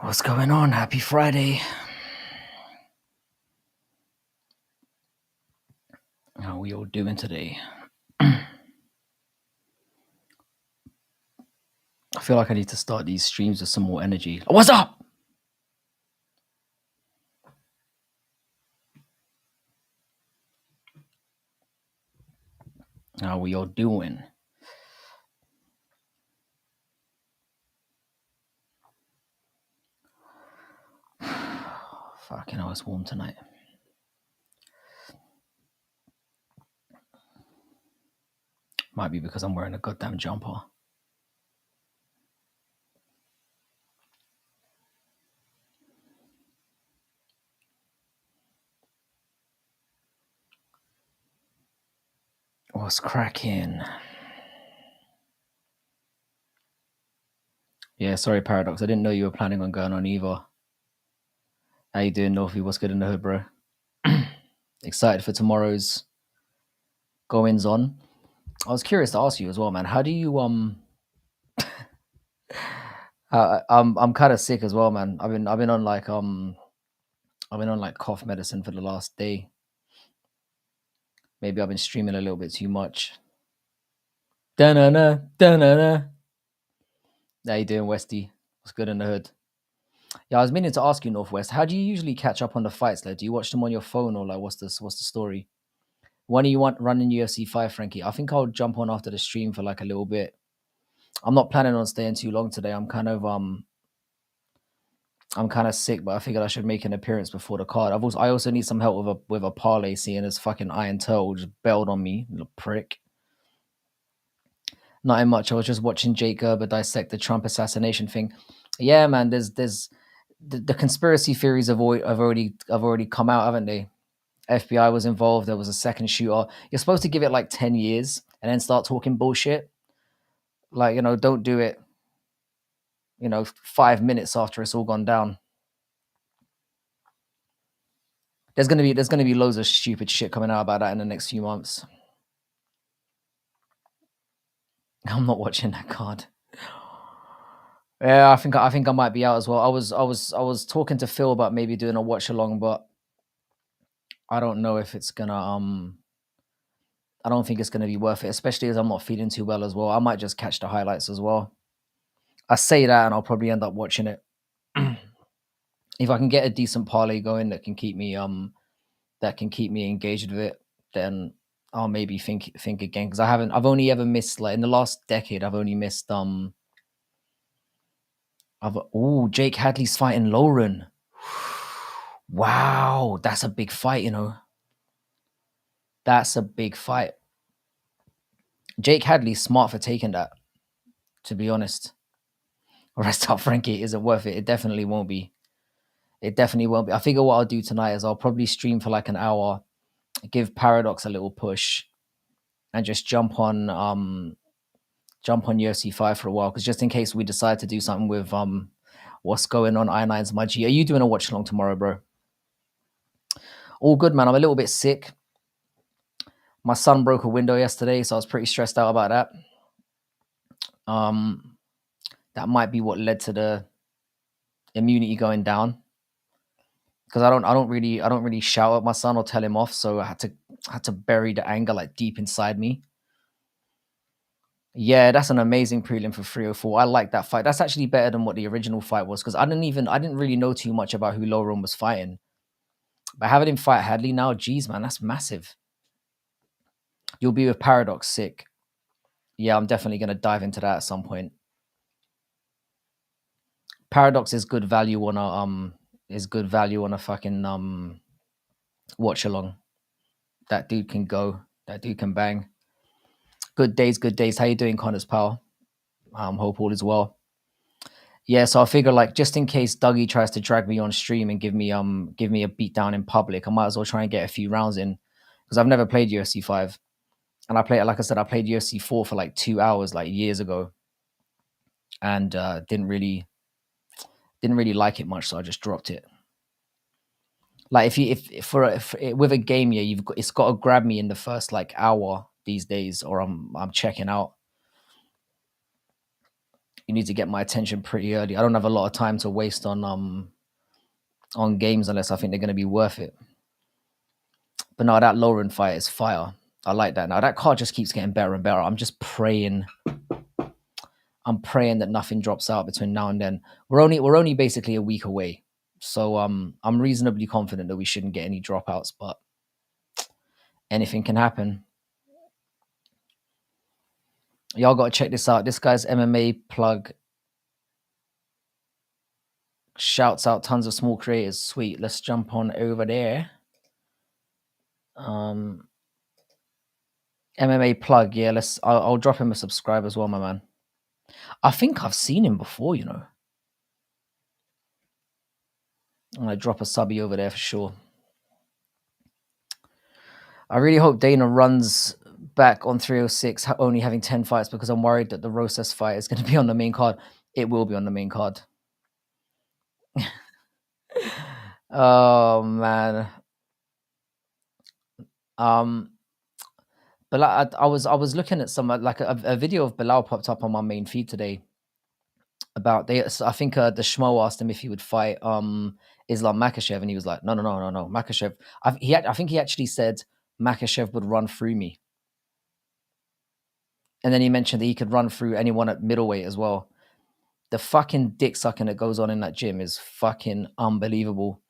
What's going on? Happy Friday. How are we all doing today? I feel like I need to start these streams with some more energy. What's up? How are we all doing? Fucking hell, it's warm tonight. Might be because I'm wearing a goddamn jumper. What's cracking? Yeah, sorry, Paradox. I didn't know you were planning on going on either. How you doing, Northie? What's good in the hood, bro? Excited for tomorrow's goings on. I was curious to ask you as well, man. How do you I'm kind of sick as well, man. I've been on like cough medicine for the last day. Maybe I've been streaming a little bit too much. Da-na-na, da-na-na. How you doing, Westy? What's good in the hood? Yeah, I was meaning to ask you, Northwest, how do you usually catch up on the fights? Like, do you watch them on your phone or like what's the story? When do you want running UFC 5, Frankie? I think I'll jump on after the stream for like a little bit. I'm not planning on staying too long today. I'm kind of sick, but I figured I should make an appearance before the card. I also need some help with a parlay, seeing as fucking Iron Turtle just bailed on me, little prick. Nothing much. I was just watching Jake Gerber dissect the Trump assassination thing. Yeah, man. There's the conspiracy theories have already come out, haven't they? FBI was involved. There was a second shooter. You're supposed to give it like 10 years and then start talking bullshit. Like, don't do it. 5 minutes after it's all gone down. There's gonna be loads of stupid shit coming out about that in the next few months. I'm not watching that card. Yeah, I think I might be out as well. I was talking to Phil about maybe doing a watch along, but I don't know if it's gonna I don't think it's gonna be worth it, especially as I'm not feeling too well as well. I might just catch the highlights as well. I say that and I'll probably end up watching it. If I can get a decent parlay going that can keep me engaged with it, then I'll maybe think again. Because I've only ever missed, like in the last decade, I've only missed Jake Hadley's fighting Lauren. Wow, that's a big fight, That's a big fight. Jake Hadley's smart for taking that, to be honest. Rest up, Frankie. Is it worth it? It definitely won't be. It definitely won't be. I figure what I'll do tonight is I'll probably stream for like an hour, give Paradox a little push, and just jump on UFC 5 for a while. Because just in case we decide to do something with what's going on, I9's my G. Are you doing a watch along tomorrow, bro? All good, man. I'm a little bit sick. My son broke a window yesterday, so I was pretty stressed out about that. That might be what led to the immunity going down. Because I don't really shout at my son or tell him off, so I had to bury the anger like deep inside me. Yeah, that's an amazing prelim for 304. I like that fight. That's actually better than what the original fight was, because I didn't really know too much about who Lauren was fighting. But having him fight Hadley now, geez, man, that's massive. You'll be with Paradox sick. Yeah, I'm definitely gonna dive into that at some point. Paradox is good value on a fucking watch along. That dude can go. That dude can bang. Good days. How you doing, Connors pal? Hope all is well. Yeah, so I figure like just in case Dougie tries to drag me on stream and give me a beat down in public, I might as well try and get a few rounds in, because I've never played UFC 5, and I played UFC 4 for like 2 hours like years ago, and didn't really like it much, so I just dropped it. Like if with a game, yeah, it's got to grab me in the first like hour these days, or I'm checking out. You need to get my attention pretty early. I don't have a lot of time to waste on games unless I think they're going to be worth it. But no, that Lauren fight is fire. I like that. Now that card just keeps getting better and better. I'm just praying. I'm praying that nothing drops out between now and then. We're only basically a week away, so I'm reasonably confident that we shouldn't get any dropouts. But anything can happen. Y'all got to check this out. This guy's MMA plug shouts out tons of small creators. Sweet. Let's jump on over there. MMA plug. Yeah, I'll drop him a subscribe as well, my man. I think I've seen him before, you know. I'm gonna drop a subby over there for sure. I really hope Dana runs back on 306, only having 10 fights, because I'm worried that the Rosas fight is going to be on the main card. It will be on the main card. Oh man. But I was looking at some like a video of Belal popped up on my main feed today about I think the Schmo asked him if he would fight Islam Makhachev, and he was like, no, Makhachev. I think he actually said Makhachev would run through me. And then he mentioned that he could run through anyone at middleweight as well. The fucking dick sucking that goes on in that gym is fucking unbelievable.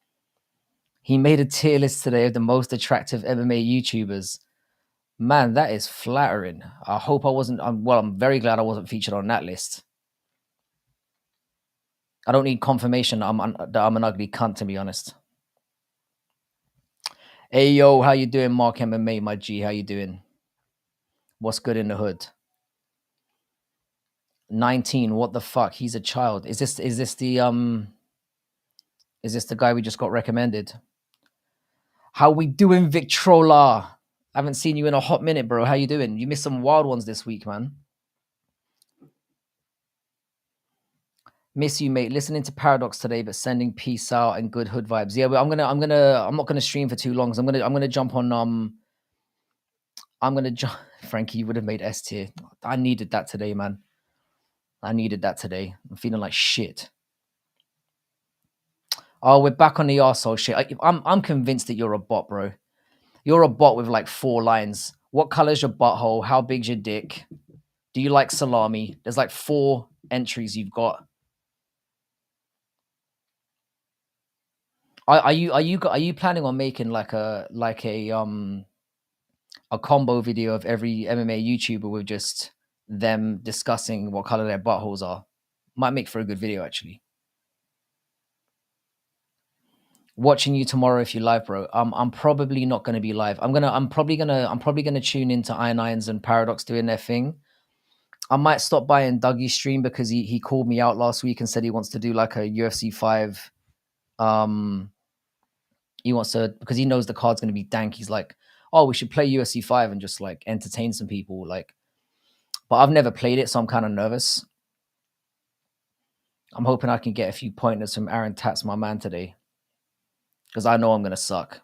He made a tier list today of the most attractive MMA YouTubers. Man, that is flattering. I hope I wasn't. I'm very glad I wasn't featured on that list. I don't need confirmation that I'm an ugly cunt, to be honest. Hey, yo, how you doing, Mark MMA, my G? How you doing? What's good in the hood? 19. What the fuck? He's a child. Is this the guy we just got recommended? How we doing, Victrola? I haven't seen you in a hot minute, bro. How you doing? You missed some wild ones this week, man. Miss you, mate. Listening to Paradox today, but sending peace out and good hood vibes. Yeah, but I'm not gonna stream for too long. So I'm gonna jump on. Frankie, you would have made S tier. I needed that today, man. I needed that today. I'm feeling like shit. Oh, we're back on the arsehole shit. I'm convinced that you're a bot, bro. You're a bot with like 4 lines. What color's your butthole? How big's your dick? Do you like salami? There's like 4 entries you've got. Are you planning on making like a combo video of every MMA YouTuber with just them discussing what color their buttholes are? Might make for a good video, actually. Watching you tomorrow if you live, bro. I'm probably not going to be live. I'm probably gonna tune into Iron Irons and Paradox doing their thing. I might stop by and Dougie's stream because he called me out last week and said he wants to do like a UFC 5. He wants to, because he knows the card's going to be dank. He's like, oh, we should play UFC 5 and just like entertain some people. Like, but I've never played it, so I'm kind of nervous. I'm hoping I can get a few pointers from Aaron Tats, my man, today, because I know I'm going to suck.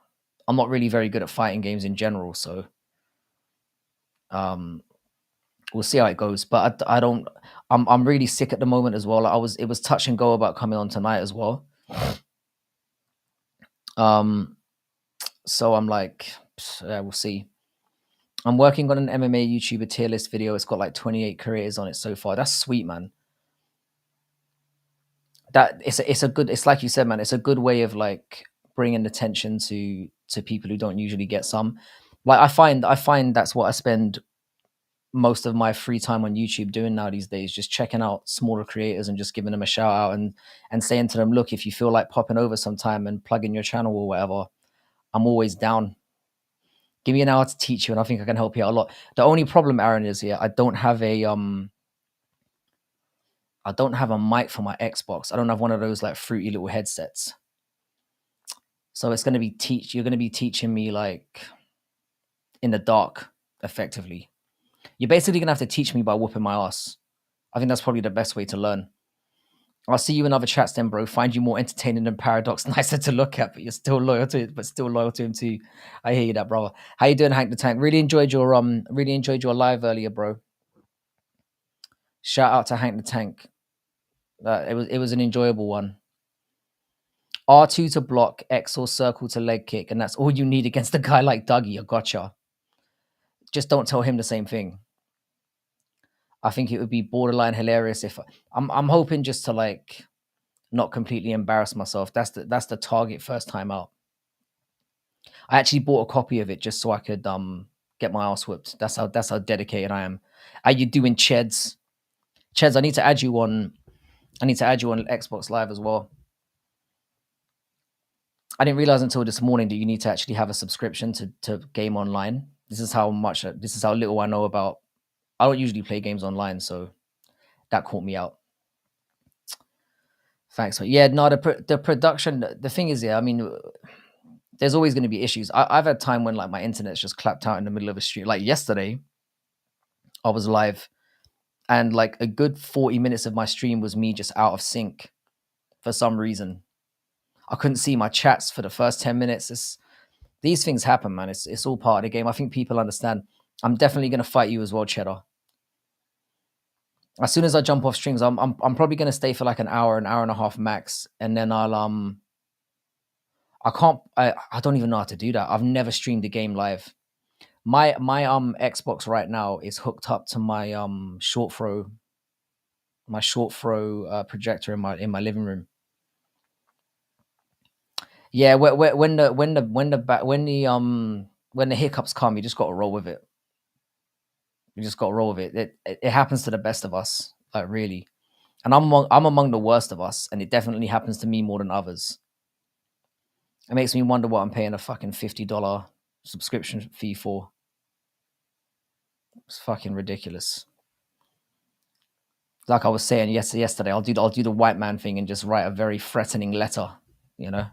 I'm not really very good at fighting games in general, so we'll see how it goes. But I don't. I'm really sick at the moment as well. It was touch and go about coming on tonight as well. So I'm like, yeah, we'll see. I'm working on an MMA YouTuber tier list video. It's got like 28 creators on it so far. That's sweet, man. That it's like you said, man. It's a good way of like bringing attention to people who don't usually get some. Like I find that's what I spend most of my free time on YouTube doing now these days, just checking out smaller creators and just giving them a shout out and saying to them, look, if you feel like popping over sometime and plugging your channel or whatever, I'm always down. Give me an hour to teach you, and I think I can help you out a lot. The only problem, Aaron, is I don't have a mic for my Xbox. I don't have one of those like fruity little headsets. So it's going to be you're going to be teaching me like in the dark, effectively. You're basically going to have to teach me by whooping my ass. I think that's probably the best way to learn. I'll see you in other chats then, bro. Find you more entertaining than Paradox. Nicer to look at, but you're still loyal to it, but still loyal to him too. I hear you that, brother. How you doing, Hank the Tank? Really enjoyed your live earlier, bro. Shout out to Hank the Tank. It was an enjoyable one. R2 to block, X or circle to leg kick, and that's all you need against a guy like Dougie. I gotcha. Just don't tell him the same thing. I think it would be borderline hilarious if I'm hoping just to like not completely embarrass myself. That's the target first time out. I actually bought a copy of it just so I could get my ass whipped. That's how dedicated I am. How you doing, Cheds? Cheds, I need to add you on. I need to add you on Xbox Live as well. I didn't realize until this morning that you need to actually have a subscription to game online. This is how little I know about. I don't usually play games online, so that caught me out. Thanks. Yeah, no, the production. The thing is, yeah, I mean, there's always going to be issues. I've had time when like my internet's just clapped out in the middle of a stream. Like yesterday, I was live, and like a good 40 minutes of my stream was me just out of sync for some reason. I couldn't see my chats for the first 10 minutes. These things happen, man. It's all part of the game. I think people understand. I'm definitely going to fight you as well, Cheddar. As soon as I jump off streams, I'm probably going to stay for like an hour and a half max, and then I don't even know how to do that. I've never streamed a game live. My Xbox right now is hooked up to my short throw projector in my living room. Yeah, when the hiccups come, you just got to roll with it. You just got to roll with it. It happens to the best of us, like really. And I'm among the worst of us, and it definitely happens to me more than others. It makes me wonder what I'm paying a fucking $50 subscription fee for. It's fucking ridiculous. Like I was saying yesterday, I'll do the white man thing and just write a very threatening letter, you know.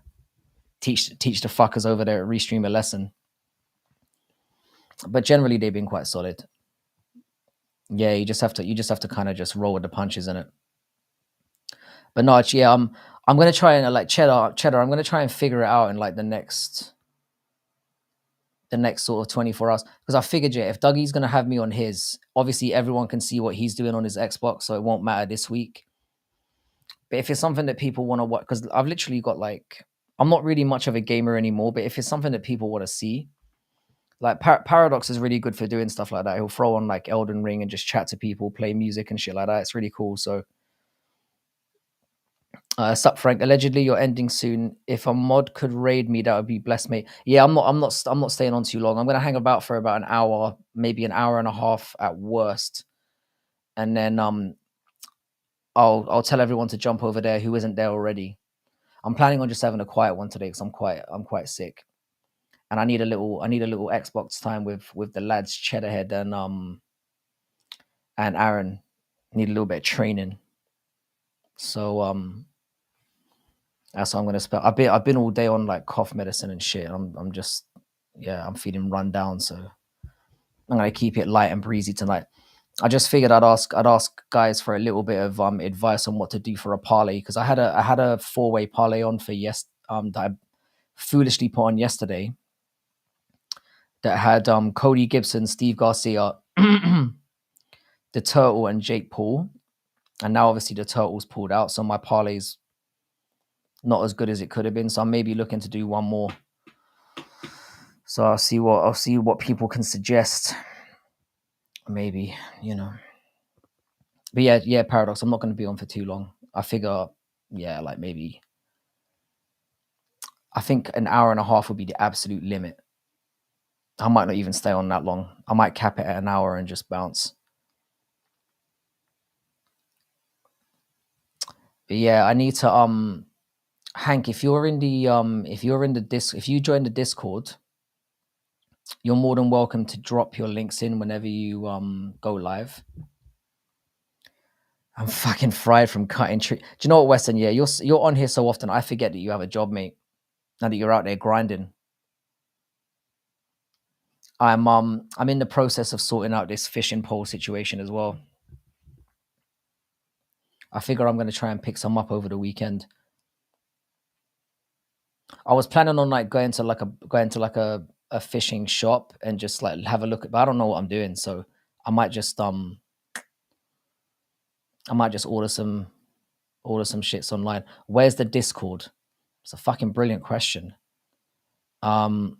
Teach the fuckers over there at Restream a lesson. But generally they've been quite solid. Yeah, you just have to kind of just roll with the punches in it. But no, actually, yeah, I'm gonna try and like cheddar. I'm gonna try and figure it out in like the next sort of 24 hours, because I figured, yeah, if Dougie's gonna have me on his, obviously everyone can see what he's doing on his Xbox, so it won't matter this week. But if it's something that people want to watch, because I've literally got like, I'm not really much of a gamer anymore, but if it's something that people want to see, like Paradox is really good for doing stuff like that. He'll throw on like Elden Ring and just chat to people, play music and shit like that. It's really cool. So, sup Frank? Allegedly, you're ending soon. If a mod could raid me, that would be blessed, mate. Yeah, I'm not staying on too long. I'm gonna hang about for about an hour, maybe an hour and a half at worst, and then I'll tell everyone to jump over there who isn't there already. I'm planning on just having a quiet one today because I'm quite sick, and I need a little Xbox time with the lads Cheddarhead and Aaron. Need a little bit of training. So that's what I'm gonna spend. I've been all day on like cough medicine and shit. I'm just, yeah, I'm feeling run down. So I'm gonna keep it light and breezy tonight. I just figured I'd ask guys for a little bit of advice on what to do for a parlay, because I had a 4-way parlay on for that I foolishly put on yesterday, that had Cody Gibson, Steve Garcia, the Turtle, and Jake Paul. And now obviously the Turtle's pulled out, so my parlay's not as good as it could have been. So I'm maybe looking to do one more. So I'll see what people can suggest. Maybe, you know. But yeah, Paradox, I'm not going to be on for too long. I figure, yeah, like maybe, I think an hour and a half would be the absolute limit. I might not even stay on that long. I might cap it at an hour and just bounce. But yeah, I need to Hank, if you join the Discord, you're more than welcome to drop your links in whenever you go live. I'm fucking fried from cutting tree. Do you know what, Weston? Yeah, you're on here so often, I forget that you have a job, mate. Now that you're out there grinding. I'm in the process of sorting out this fishing pole situation as well. I figure I'm gonna try and pick some up over the weekend. I was planning on like going to like a fishing shop and just like have a look at, but I don't know what I'm doing, so I might just order some Order some shits online. Where's the Discord? It's a fucking brilliant question. Aaron,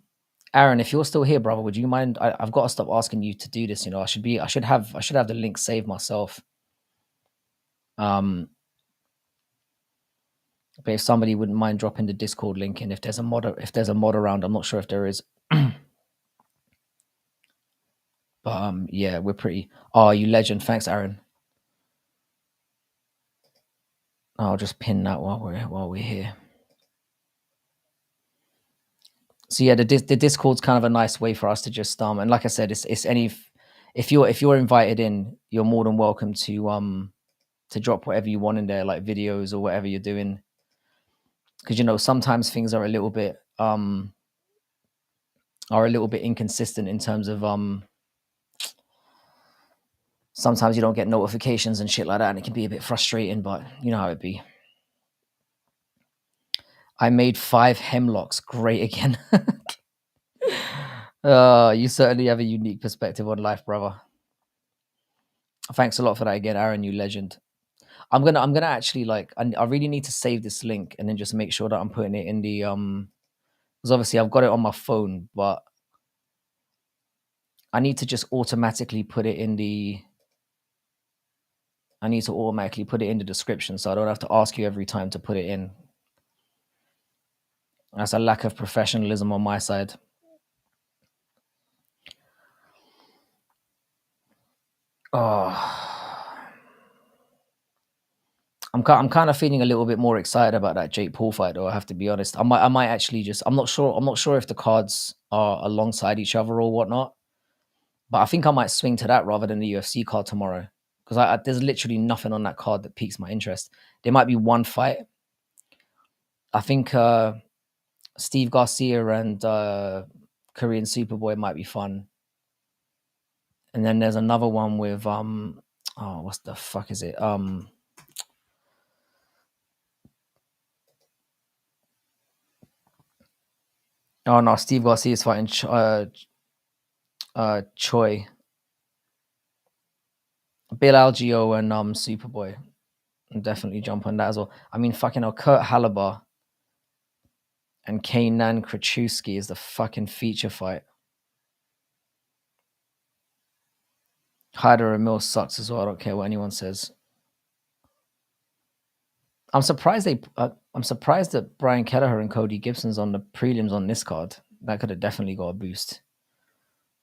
if you're still here, brother, would you mind? I've got to stop asking you to do this. You know, I should have the link saved myself. But if somebody wouldn't mind dropping the Discord link in, if there's a mod around, I'm not sure if there is. But yeah, we're pretty. Oh, you legend! Thanks, Aaron. I'll just pin that while we're here. So yeah, the Discord's kind of a nice way for us to just and like I said, it's any if you're invited in, you're more than welcome to drop whatever you want in there, like videos or whatever you're doing. Because you know sometimes things are a little bit inconsistent in terms of sometimes you don't get notifications and shit like that, and it can be a bit frustrating. But you know how it be. I made 5 hemlocks great again. You certainly have a unique perspective on life, brother. Thanks a lot for that again, Aaron. You legend. I'm gonna actually like I really need to save this link and then just make sure that I'm putting it in the because obviously I've got it on my phone, but I need to just automatically put it in the description, so I don't have to ask you every time to put it in. That's a lack of professionalism on my side. Oh, I'm kind of feeling a little bit more excited about that Jake Paul fight, though. I have to be honest. I might actually just. I'm not sure if the cards are alongside each other or whatnot, but I think I might swing to that rather than the UFC card tomorrow because there's literally nothing on that card that piques my interest. There might be one fight. I think Steve Garcia and Korean Superboy might be fun, and then there's another one with what the fuck is it Oh no, Steve Garcia is fighting Choi, Belal Gio, and Superboy. I'll definitely jump on that as well. I mean, fucking hell, Kurt Halabar and Kaynan Krachewski is the fucking feature fight. Hyder and Mills sucks as well. I don't care what anyone says. I'm surprised that Brian Kelleher and Cody Gibson's on the prelims on this card. That could have definitely got a boost.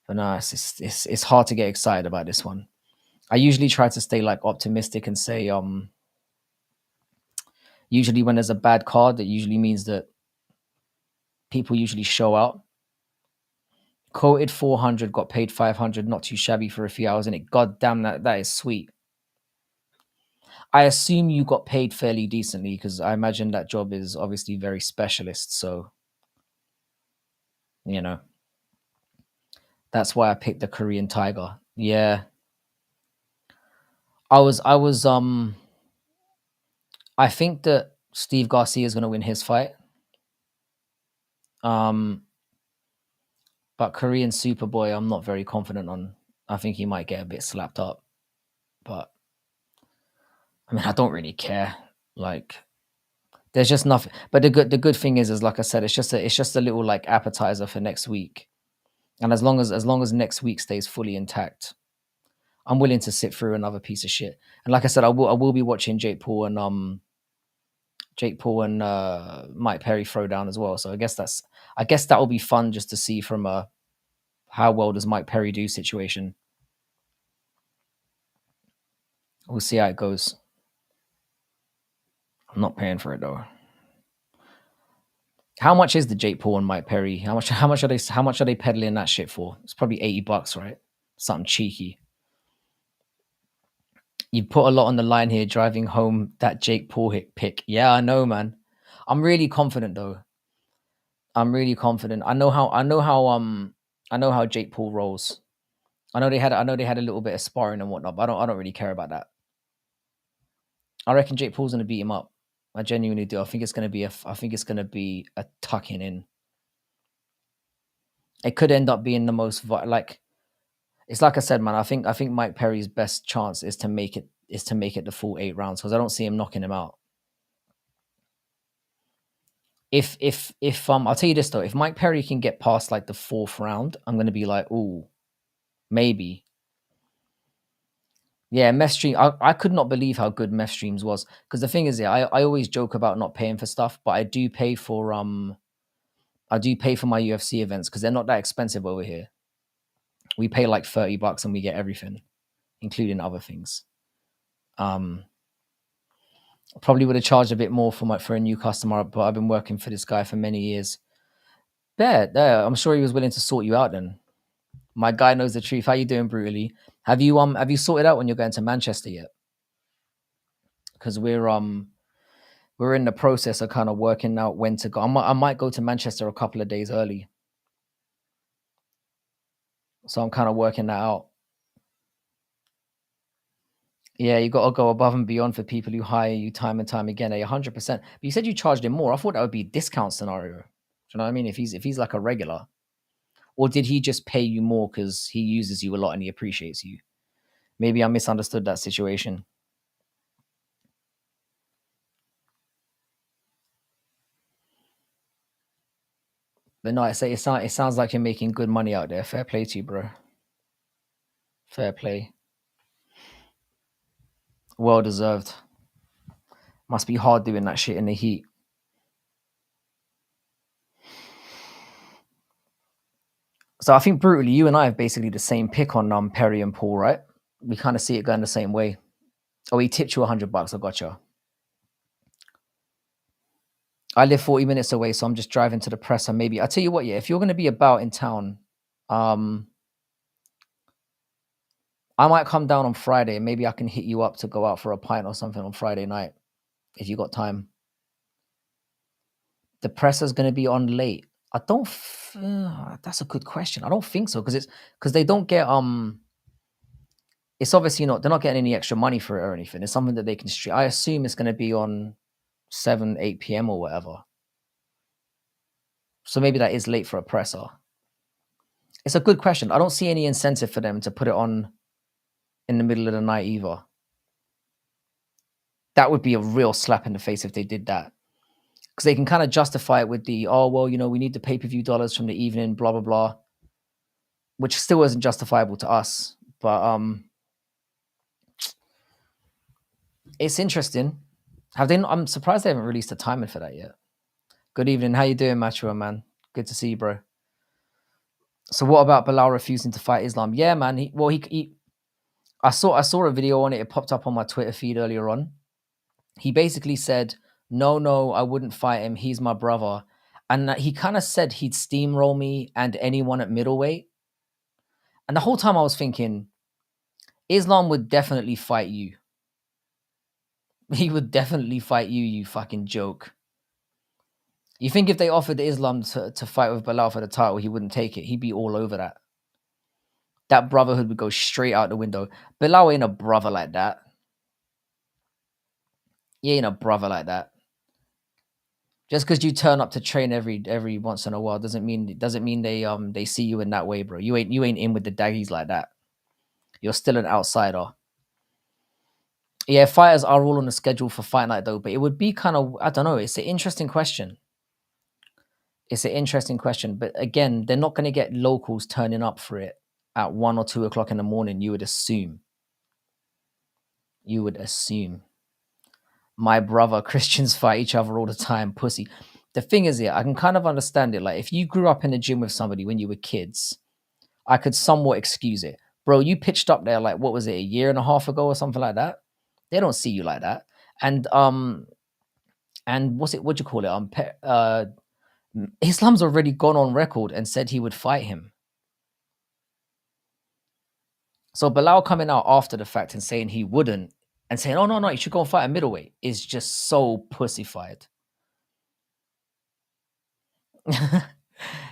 But no, it's hard to get excited about this one. I usually try to stay like optimistic and say usually when there's a bad card, that usually means that people usually show out. Quoted 400, got paid 500, not too shabby for a few hours in it. God damn, that is sweet. I assume you got paid fairly decently because I imagine that job is obviously very specialist. So, you know, that's why I picked the Korean Tiger. Yeah. I think that Steve Garcia is going to win his fight. But Korean Superboy, I'm not very confident on. I think he might get a bit slapped up. But I mean, I don't really care. Like, there's just nothing. But the good thing is like I said, it's just a little like appetizer for next week. And as long as next week stays fully intact, I'm willing to sit through another piece of shit. And like I said, I will be watching Jake Paul and Mike Perry throwdown as well. So I guess that will be fun just to see from a how well does Mike Perry do situation. We'll see how it goes. I'm not paying for it though. How much is the Jake Paul and Mike Perry? How much are they peddling that shit for? It's probably $80, right? Something cheeky. You put a lot on the line here, driving home that Jake Paul pick. Yeah, I know, man. I'm really confident though. I'm really confident. I know how Jake Paul rolls. I know they had a little bit of sparring and whatnot, but I don't really care about that. I reckon Jake Paul's gonna beat him up. I genuinely do. I think it's gonna be a tucking in. It could end up being the most like. It's like I said, man. I think Mike Perry's best chance is to make it the full 8 rounds because I don't see him knocking him out. If I'll tell you this though, if Mike Perry can get past like the 4th round, I'm gonna be like, ooh, maybe. Yeah, Meth Stream. I could not believe how good Meth Streams was. Because the thing is, yeah, I always joke about not paying for stuff, but I do pay for my UFC events because they're not that expensive over here. We pay like $30 and we get everything, including other things. Probably would have charged a bit more for a new customer, but I've been working for this guy for many years. There. I'm sure he was willing to sort you out then. My guy knows the truth. How you doing, brutally? Have you sorted out when you're going to Manchester yet? Because we're in the process of kind of working out when to go. I might go to Manchester a couple of days early, so I'm kind of working that out. Yeah, you got to go above and beyond for people who hire you time and time again. 100%. But you said you charged him more. I thought that would be a discount scenario. Do you know what I mean? If he's like a regular, or did he just pay you more because he uses you a lot and he appreciates you? Maybe I misunderstood that situation. But no, it sounds like you're making good money out there. Fair play to you, bro. Fair play. Well deserved. Must be hard doing that shit in the heat. So I think brutally, you and I have basically the same pick on Perry and Paul, right? We kind of see it going the same way. Oh, he tipped you $100. I gotcha. I live 40 minutes away, so I'm just driving to the presser. Maybe I'll tell you what, yeah, if you're gonna be about in town, I might come down on Friday. Maybe I can hit you up to go out for a pint or something on Friday night if you got time. The presser's gonna be on late. I don't. That's a good question. I don't think so because they don't get It's obviously not. They're not getting any extra money for it or anything. It's something that they can stream. I assume it's going to be on 7, 8 p.m. or whatever. So maybe that is late for a presser. It's a good question. I don't see any incentive for them to put it on in the middle of the night either. That would be a real slap in the face if they did that. Because they can kind of justify it with we need the pay-per-view dollars from the evening, blah, blah, blah. Which still isn't justifiable to us. But it's interesting. I'm surprised they haven't released a timing for that yet. Good evening. How you doing, Macho man? Good to see you, bro. So what about Belal refusing to fight Islam? Yeah, man. I saw a video on it. It popped up on my Twitter feed earlier on. He basically said, no, I wouldn't fight him. He's my brother. And he kind of said he'd steamroll me and anyone at middleweight. And the whole time I was thinking, Islam would definitely fight you. He would definitely fight you, you fucking joke. You think if they offered Islam to fight with Belal for the title, he wouldn't take it? He'd be all over that. That brotherhood would go straight out the window. Belal ain't a brother like that. He ain't a brother like that. Just because you turn up to train every once in a while doesn't mean they see you in that way, bro. You ain't in with the daggies like that. You're still an outsider. Yeah, fighters are all on the schedule for fight night though, but it would be kind of, I don't know. It's an interesting question. But again, they're not going to get locals turning up for it at 1 or 2 o'clock in the morning. You would assume. My brother, Christians fight each other all the time, pussy. The thing is, I can kind of understand it. Like, if you grew up in the gym with somebody when you were kids, I could somewhat excuse it. Bro, you pitched up there, like, what was it, a year and a half ago or something like that? They don't see you like that. And what'd you call it? Islam's already gone on record and said he would fight him. So Belal coming out after the fact and saying he wouldn't, and saying, oh, no, you should go and fight a middleweight, is just so pussified.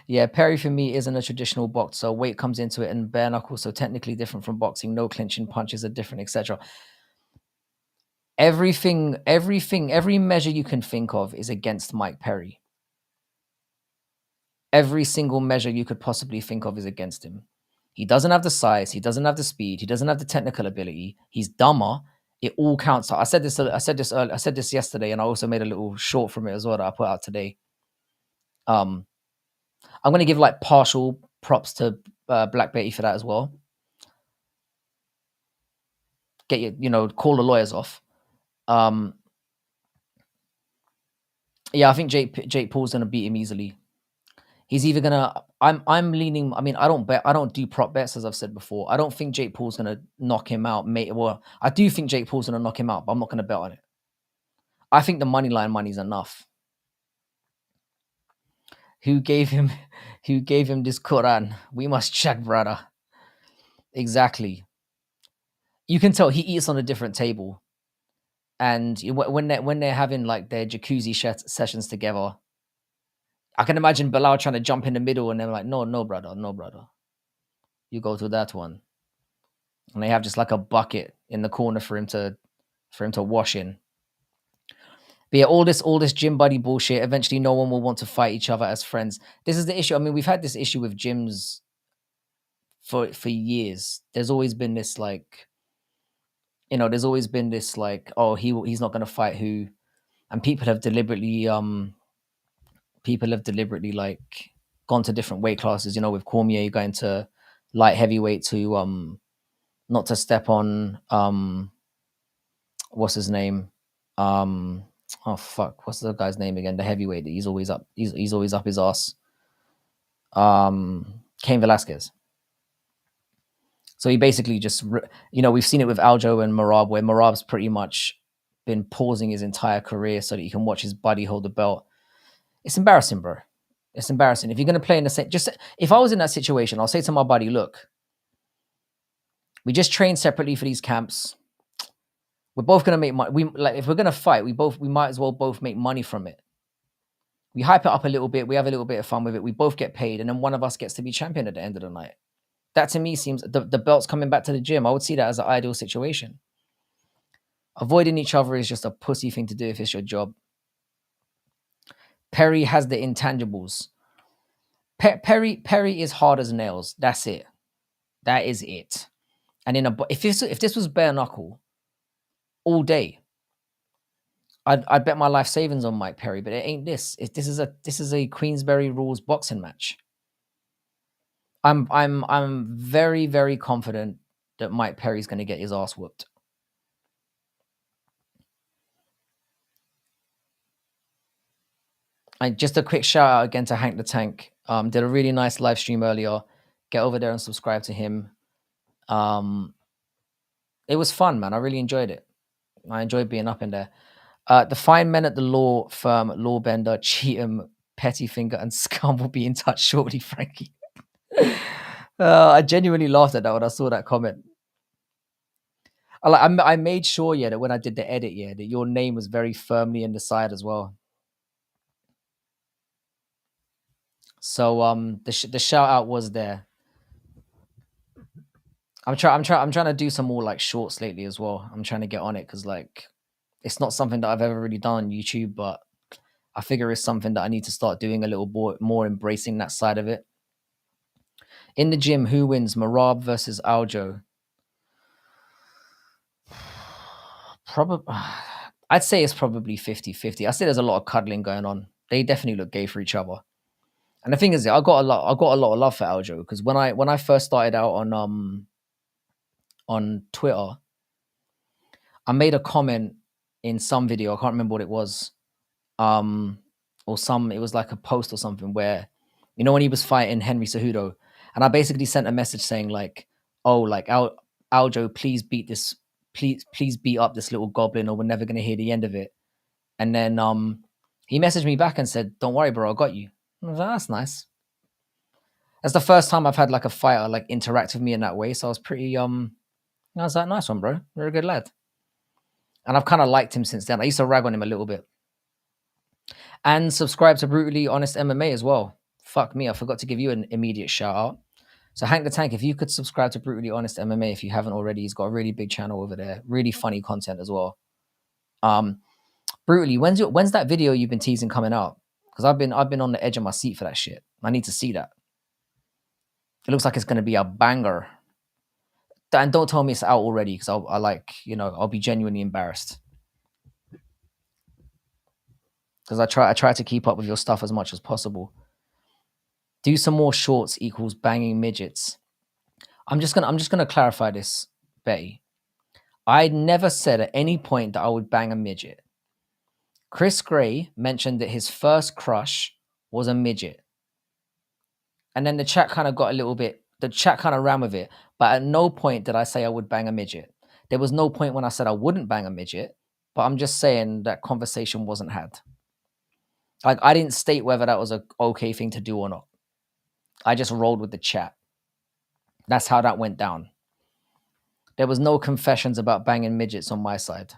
Yeah, Perry for me isn't a traditional boxer. Weight comes into it and bare knuckles, so technically different from boxing. No clinching, punches are different, etc. Every measure you can think of is against Mike Perry. Every single measure you could possibly think of is against him. He doesn't have the size. He doesn't have the speed. He doesn't have the technical ability. He's dumber. It all counts. I said this yesterday, and I also made a little short from it as well that I put out today. Um, I'm going to give like partial props to Black Betty for that as well. Get call the lawyers off. Um, yeah, I think Jake Paul's going to beat him easily. He's either gonna. I'm leaning. I mean, I don't bet. I don't do prop bets, as I've said before. I don't think Jake Paul's gonna knock him out. Well, I do think Jake Paul's gonna knock him out, but I'm not gonna bet on it. I think the money line money's enough. Who gave him? Who gave him this Quran? We must check, brother. Exactly. You can tell he eats on a different table, and when they're having like their jacuzzi sessions together, I can imagine Belal trying to jump in the middle, and they're like, "No, no, brother, no, brother, you go to that one." And they have just like a bucket in the corner for him to wash in. But yeah, all this gym buddy bullshit. Eventually, no one will want to fight each other as friends. This is the issue. I mean, we've had this issue with gyms for years. There's always been this like, there's always been this like, oh, he's not going to fight who, and people have deliberately like gone to different weight classes. With Cormier going to light heavyweight to not to step on what's his name? Oh fuck, what's the guy's name again? The heavyweight that he's always up. He's always up his ass. Cain Velasquez. So he basically just, we've seen it with Aljo and Marab, where Marab's pretty much been pausing his entire career so that he can watch his buddy hold the belt. It's embarrassing, bro. It's embarrassing. If you're going to play in the same, if I was in that situation, I'll say to my buddy, look, we just train separately for these camps. We're both going to make money. If we're going to fight, we might as well both make money from it. We hype it up a little bit. We have a little bit of fun with it. We both get paid, and then one of us gets to be champion at the end of the night. That to me seems the belt's coming back to the gym. I would see that as an ideal situation. Avoiding each other is just a pussy thing to do if it's your job. Perry has the intangibles. Perry is hard as nails. That's it. That is it. And if this was bare knuckle all day, I'd bet my life savings on Mike Perry, but it ain't this. This is a Queensberry rules boxing match. I'm very, very confident that Mike Perry's going to get his ass whooped. And just a quick shout out again to Hank the Tank. Did a really nice live stream earlier. Get over there and subscribe to him. It was fun, man. I really enjoyed it. I enjoyed being up in there. The fine men at the law firm, Lawbender, Cheatham, Pettyfinger, and Scum will be in touch shortly, Frankie. I genuinely laughed at that when I saw that comment. I made sure, that when I did the edit, that your name was very firmly in the side as well. So the shout out was there. I'm trying to do some more like shorts lately as well. I'm trying to get on it because like it's not something that I've ever really done on YouTube, but I figure it's something that I need to start doing a little more embracing that side of it. In the gym, who wins, Marab versus Aljo? Probably, I'd say it's probably 50-50. I say there's a lot of cuddling going on. They definitely look gay for each other. And the thing is, I got a lot of love for Aljo because when I first started out on Twitter, I made a comment in some video. I can't remember what it was. It was like a post or something where, when he was fighting Henry Cejudo, and I basically sent a message saying like, oh, like Aljo, please beat up this little goblin, or we're never gonna hear the end of it. And then he messaged me back and said, "Don't worry, bro, I got you." I was like, that's nice. That's the first time I've had like a fighter like interact with me in that way. So I was pretty I was like, nice one, bro. You're a good lad. And I've kind of liked him since then. I used to rag on him a little bit. And subscribe to Brutally Honest MMA as well. Fuck me, I forgot to give you an immediate shout out. So Hank the Tank, if you could subscribe to Brutally Honest MMA if you haven't already, he's got a really big channel over there. Really funny content as well. Brutally, when's that video you've been teasing coming out? Because I've been on the edge of my seat for that shit. I need to see that. It looks like it's going to be a banger. And don't tell me it's out already, because I'll be genuinely embarrassed. because I try to keep up with your stuff as much as possible. Do some more shorts equals banging midgets. I'm just gonna clarify this, Betty. I never said at any point that I would bang a midget. Chris Gray mentioned that his first crush was a midget. And then the chat kind of got a little bit, the chat kind of ran with it. But at no point did I say I would bang a midget. There was no point when I said I wouldn't bang a midget. But I'm just saying that conversation wasn't had. Like, I didn't state whether that was a okay thing to do or not. I just rolled with the chat. That's how that went down. There was no confessions about banging midgets on my side.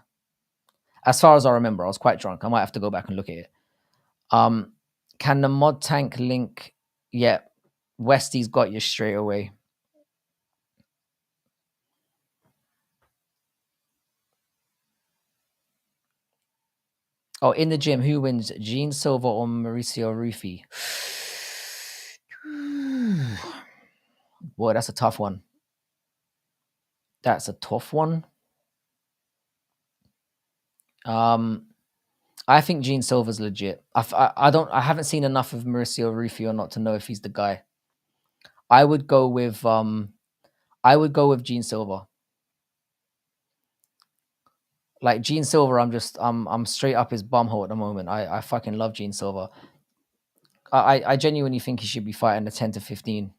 As far as I remember, I was quite drunk. I might have to go back and look at it. Can the mod tank link? Yeah, Westy's got you straight away. Oh, in the gym, who wins, Gene Silva or Mauricio Rufy? Boy, that's a tough one. That's a tough one. I think Gene Silva's legit. I haven't seen enough of Mauricio Rufy or not to know if he's the guy. I would go with Gene Silva. Like Gene Silva, I'm straight up his bumhole at the moment. I fucking love Gene Silva. I genuinely think he should be fighting the 10 to 15.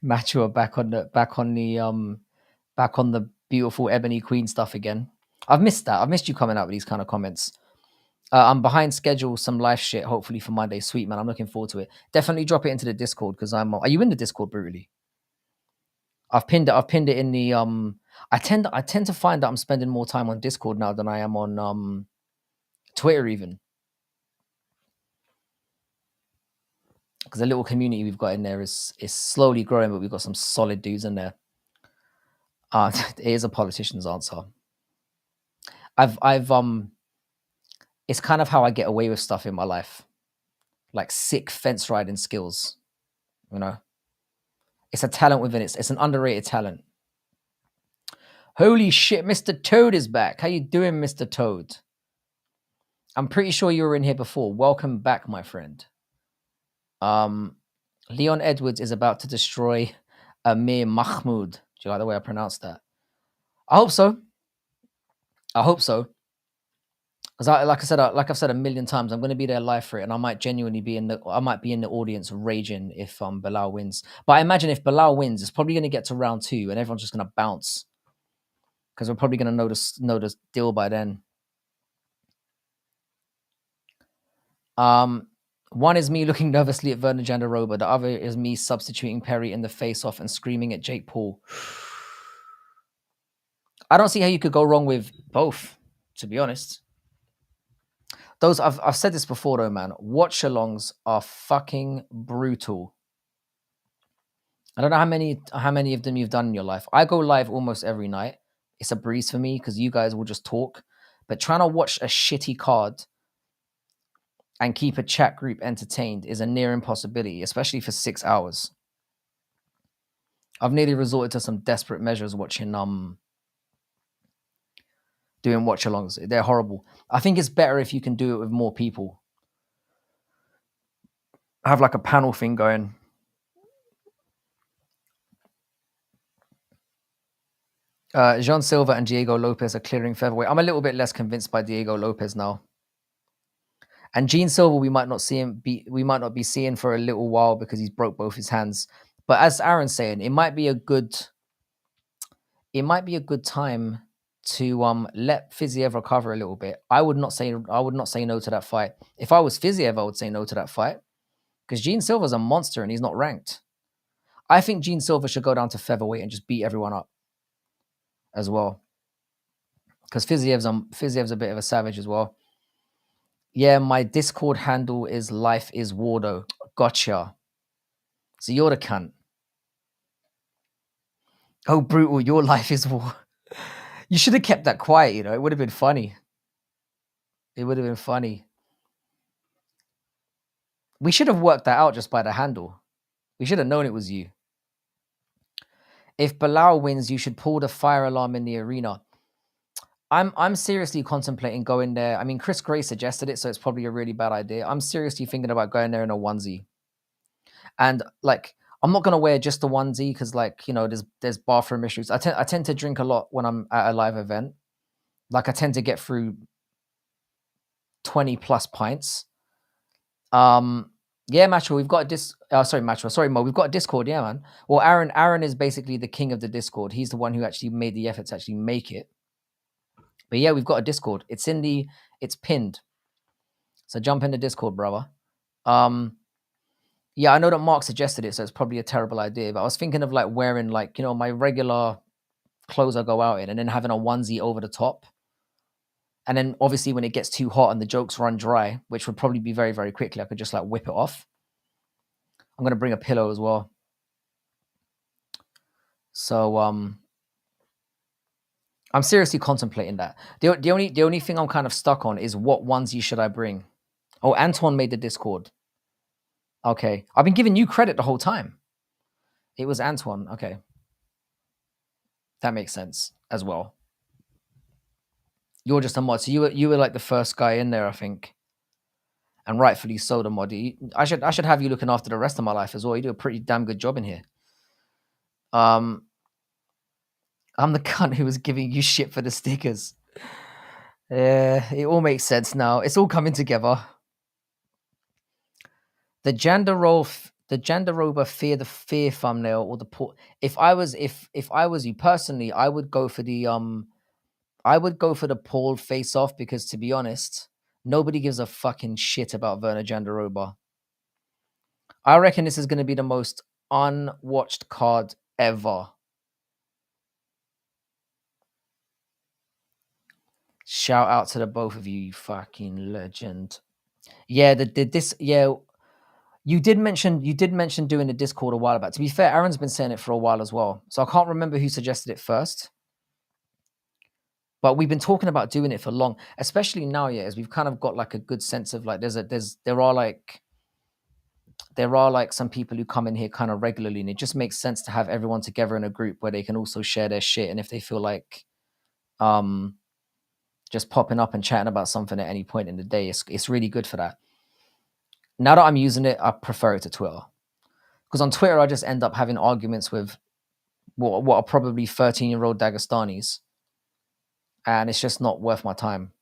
Matua back on the beautiful Ebony Queen stuff again. I've missed that. I've missed you coming out with these kind of comments. I'm behind schedule, some life shit, hopefully for Monday. Sweet, man. I'm looking forward to it. Definitely drop it into the Discord because are you in the Discord, brutally? I've pinned it in the I tend to find that I'm spending more time on Discord now than I am on Twitter even. Because the little community we've got in there is slowly growing, but we've got some solid dudes in there. It is a politician's answer. It's kind of how I get away with stuff in my life. Like sick fence riding skills. You know? It's a talent within it. It's an underrated talent. Holy shit, Mr. Toad is back. How you doing, Mr. Toad? I'm pretty sure you were in here before. Welcome back, my friend. Leon Edwards is about to destroy Amir Mahmoud. Do you like the way I pronounced that? I hope so. Because like I've said a million times, I'm going to be there live for it, and I might genuinely be in the audience raging if Belal wins. But I imagine if Belal wins, it's probably going to get to round 2, and everyone's just going to bounce because we're probably going to know the deal by then. One is me looking nervously at Vernon Jandaroba. The other is me substituting Perry in the face-off and screaming at Jake Paul. I don't see how you could go wrong with both, to be honest. Those I've said this before though, man. Watch-alongs are fucking brutal. I don't know how many of them you've done in your life. I go live almost every night. It's a breeze for me because you guys will just talk. But trying to watch a shitty card and keep a chat group entertained is a near impossibility, especially for 6 hours. I've nearly resorted to some desperate measures watching doing watch-alongs. They're horrible. I think it's better if you can do it with more people. Have like a panel thing going. Jean Silva and Diego Lopez are clearing featherweight. I'm a little bit less convinced by Diego Lopez now. And Gene Silva, we might not be seeing for a little while because he's broke both his hands. But as Aaron's saying, it might be a good time to let Fiziev recover a little bit. I would not say no to that fight. If I was Fiziev, I would say no to that fight because Gene Silva's a monster and he's not ranked. I think Gene Silva should go down to featherweight and just beat everyone up as well. Because Fiziev's a bit of a savage as well. Yeah, my Discord handle is Life is Wardo. Gotcha. So you're the cunt. Oh, brutal. Your life is war. You should have kept that quiet, you know. It would have been funny. We should have worked that out just by the handle. We should have known it was you. If Belal wins, you should pull the fire alarm in the arena. I'm seriously contemplating going there. I mean, Chris Gray suggested it, so it's probably a really bad idea. I'm seriously thinking about going there in a onesie. And like, I'm not gonna wear just the onesie because, like, there's bathroom issues. I tend to drink a lot when I'm at a live event. Like, I tend to get through 20 plus pints. Yeah, Matchwell, we've got a sorry, Matchwell, sorry, Mo, we've got a Discord, yeah, man. Well, Aaron is basically the king of the Discord. He's the one who actually made the effort to actually make it. But yeah, we've got a Discord. It's pinned. So jump in the Discord, brother. Yeah, I know that Mark suggested it, so it's probably a terrible idea. But I was thinking of like wearing like, my regular clothes I go out in, and then having a onesie over the top. And then obviously when it gets too hot and the jokes run dry, which would probably be very, very quickly, I could just like whip it off. I'm gonna bring a pillow as well. So I'm seriously contemplating that. The only thing I'm kind of stuck on is what onesie should I bring? Oh, Antoine made the Discord. Okay. I've been giving you credit the whole time. It was Antoine. Okay. That makes sense as well. You're just a mod. So you were like the first guy in there, I think. And rightfully so, the mod. I should have you looking after the rest of my life as well. You do a pretty damn good job in here. I'm the cunt who was giving you shit for the stickers. Yeah, it all makes sense now. It's all coming together. The Jandaroba fear thumbnail or the port. If I was you personally, I would go for the Paul face off, because to be honest, nobody gives a fucking shit about Werner Jandaroba. I reckon this is going to be the most unwatched card ever. Shout out to the both of you, you fucking legend. Yeah, you did mention doing the Discord a while back. To be fair, Aaron's been saying it for a while as well. So I can't remember who suggested it first. But we've been talking about doing it for long, especially now, yeah, as we've kind of got like a good sense of like there are like some people who come in here kind of regularly, and it just makes sense to have everyone together in a group where they can also share their shit. And if they feel like just popping up and chatting about something at any point in the day, it's really good for that. Now that I'm using it, I prefer it to Twitter, because on Twitter I just end up having arguments with what are probably 13-year-old Dagestanis, and it's just not worth my time.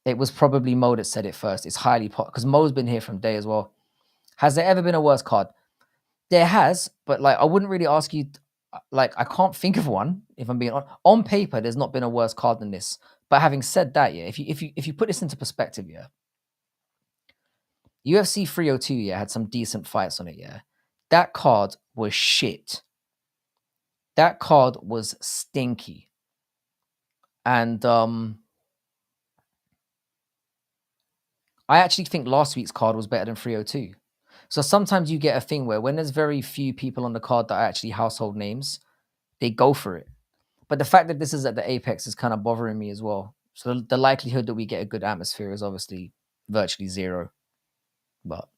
It was probably Mo that said it first. It's highly because Mo's been here from day as well. Has there ever been a worse card? There has, but like I wouldn't really ask you. Like I can't think of one. If I'm being on paper, there's not been a worse card than this. But having said that, yeah, if you put this into perspective, yeah, UFC 302, yeah, had some decent fights on it, yeah. That card was shit. That card was stinky, and I actually think last week's card was better than 302. So sometimes you get a thing where when there's very few people on the card that are actually household names, they go for it. But the fact that this is at the Apex is kind of bothering me as well. So the likelihood that we get a good atmosphere is obviously virtually zero. But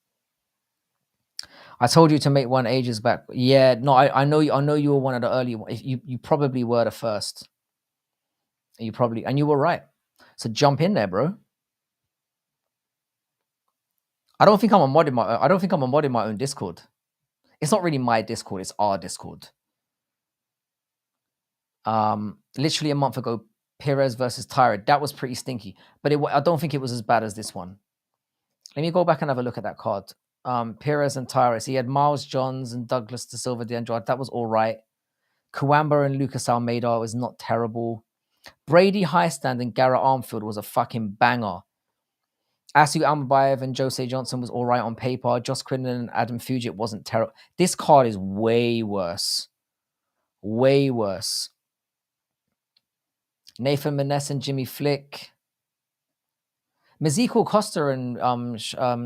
I told you to make one ages back. Yeah, no, I know you were one of the early ones. You probably were the first. And you were right. So jump in there, bro. I don't think I'm a mod in my own Discord. It's not really my Discord, it's our Discord. Literally a month ago, Perez versus Tyra. That was pretty stinky, but I don't think it was as bad as this one. Let me go back and have a look at that card. Perez and Tyra. So he had Miles Johns and Douglas De Silva de Andrade. That was all right. Kawamba and Lucas Almeida was not terrible. Brady Highstand and Garrett Armfield was a fucking banger. Asu Almabayev and Jose Johnson was all right on paper. Josh Crittenden and Adam Fugit wasn't terrible. This card is way worse. Way worse. Nathan Maness and Jimmy Flick. Maziko Costa and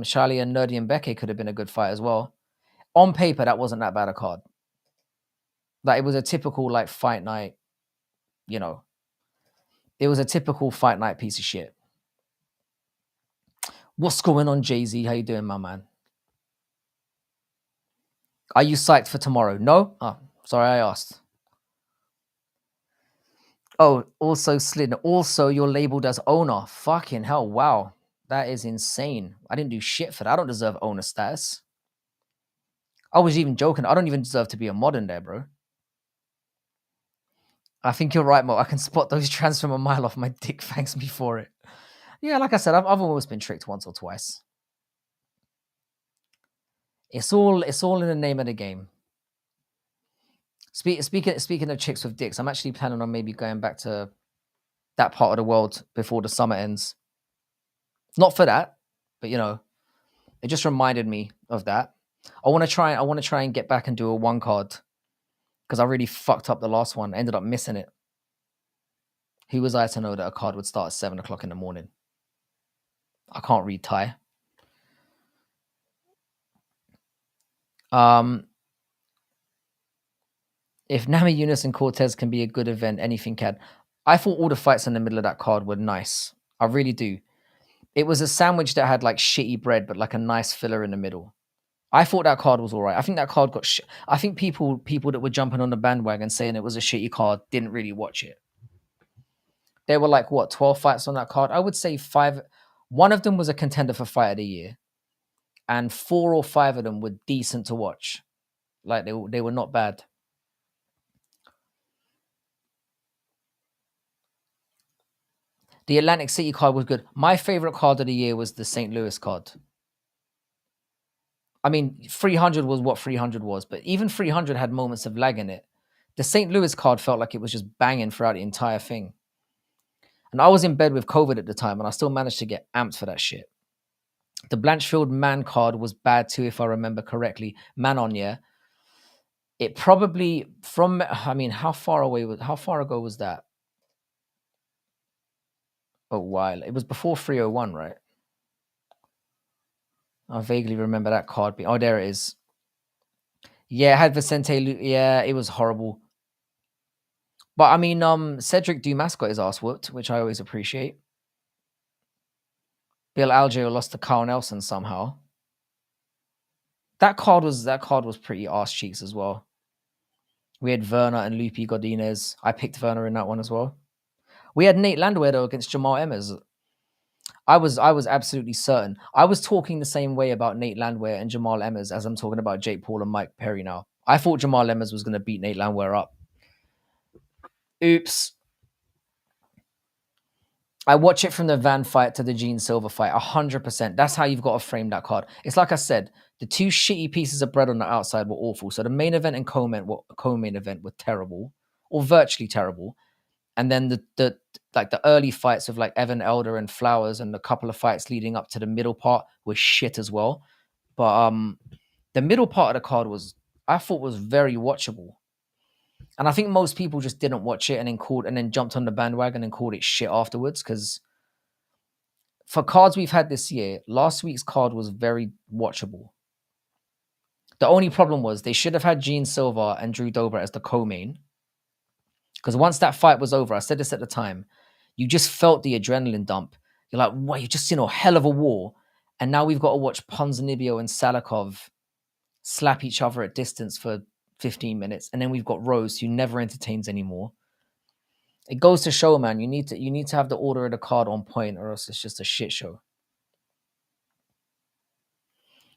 Charlie and Nerdy and Becky could have been a good fight as well. On paper, that wasn't that bad a card. Like, it was a typical like fight night, It was a typical fight night piece of shit. What's going on, Jay-Z? How you doing, my man? Are you psyched for tomorrow? No? Oh, sorry, I asked. Oh, also slid. Also, you're labeled as owner. Fucking hell! Wow, that is insane. I didn't do shit for that. I don't deserve owner status. I was even joking. I don't even deserve to be a mod in there, bro. I think you're right, Mo. I can spot those trans from a mile off. My dick thanks me for it. Yeah, like I said, I've almost been tricked once or twice. It's all in the name of the game. Speaking of chicks with dicks, I'm actually planning on maybe going back to that part of the world before the summer ends. Not for that, but it just reminded me of that. I want to try and get back and do a one card because I really fucked up the last one. Ended up missing it. Who was I to know that a card would start at 7 o'clock in the morning? I can't read Thai. If Nami Yunus and Cortez can be a good event, anything can. I thought all the fights in the middle of that card were nice. I really do. It was a sandwich that had like shitty bread, but like a nice filler in the middle. I thought that card was all right. I think that card got. I think people that were jumping on the bandwagon saying it was a shitty card didn't really watch it. There were like 12 fights on that card. I would say 5. One of them was a contender for fight of the year, and 4 or 5 of them were decent to watch. Like they were not bad. The Atlantic City card was good. My favorite card of the year was the St. Louis card. I mean, 300 was what 300 was, but even 300 had moments of lag in it. The St. Louis card felt like it was just banging throughout the entire thing. And I was in bed with COVID at the time, and I still managed to get amped for that shit. The Blanchfield Man card was bad too, if I remember correctly. Manon, yeah. It probably how far ago was that? A while. It was before 301, right? I vaguely remember that card being. Oh, there it is. Yeah, it had Vicente. Yeah, it was horrible. But I mean, Cedric Dumas got his ass whooped, which I always appreciate. Bill Algeo lost to Carl Nelson somehow. That card was pretty arse cheeks as well. We had Werner and Lupi Godinez. I picked Werner in that one as well. We had Nate Landwehr though against Jamal Emmers. I was absolutely certain. I was talking the same way about Nate Landwehr and Jamal Emmers as I'm talking about Jake Paul and Mike Perry now. I thought Jamal Emmers was going to beat Nate Landwehr up. Oops. I watch it from the Van fight to the Gene Silver fight, 100%. That's how you've got to frame that card. It's like I said, the 2 shitty pieces of bread on the outside were awful. So the main event and co-main event were terrible, or virtually terrible. And then the early fights of like Evan Elder and Flowers and a couple of fights leading up to the middle part were shit as well. But the middle part of the card I thought was very watchable. And I think most people just didn't watch it and then jumped on the bandwagon and called it shit afterwards. Because for cards we've had this year, last week's card was very watchable. The only problem was they should have had Gene Silva and Drew Dober as the co-main. Because once that fight was over, I said this at the time, you just felt the adrenaline dump. You're like, wow, you've just seen a hell of a war. And now we've got to watch Ponzinibbio and Salikov slap each other at distance for 15 minutes. And then we've got Rose, who never entertains anymore. It goes to show, man, you need to have the order of the card on point, or else it's just a shit show.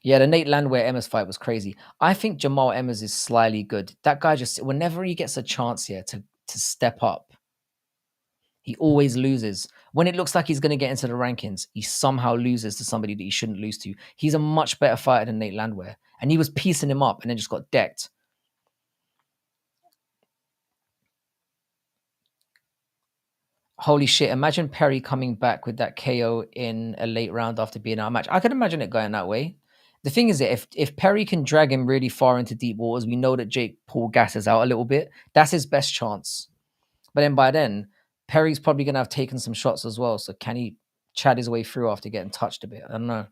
Yeah, the Nate Landwehr Emmers fight was crazy. I think Jamal Emmers is slyly good. That guy just, whenever he gets a chance here to step up, he always loses. When it looks like he's going to get into the rankings, he somehow loses to somebody that he shouldn't lose to. He's a much better fighter than Nate Landwehr. And he was piecing him up and then just got decked. Holy shit, imagine Perry coming back with that KO in a late round after being out of match. I could imagine it going that way. The thing is that if Perry can drag him really far into deep waters, we know that Jake Paul gasses out a little bit. That's his best chance. But then by then, Perry's probably going to have taken some shots as well. So can he chat his way through after getting touched a bit? I don't know.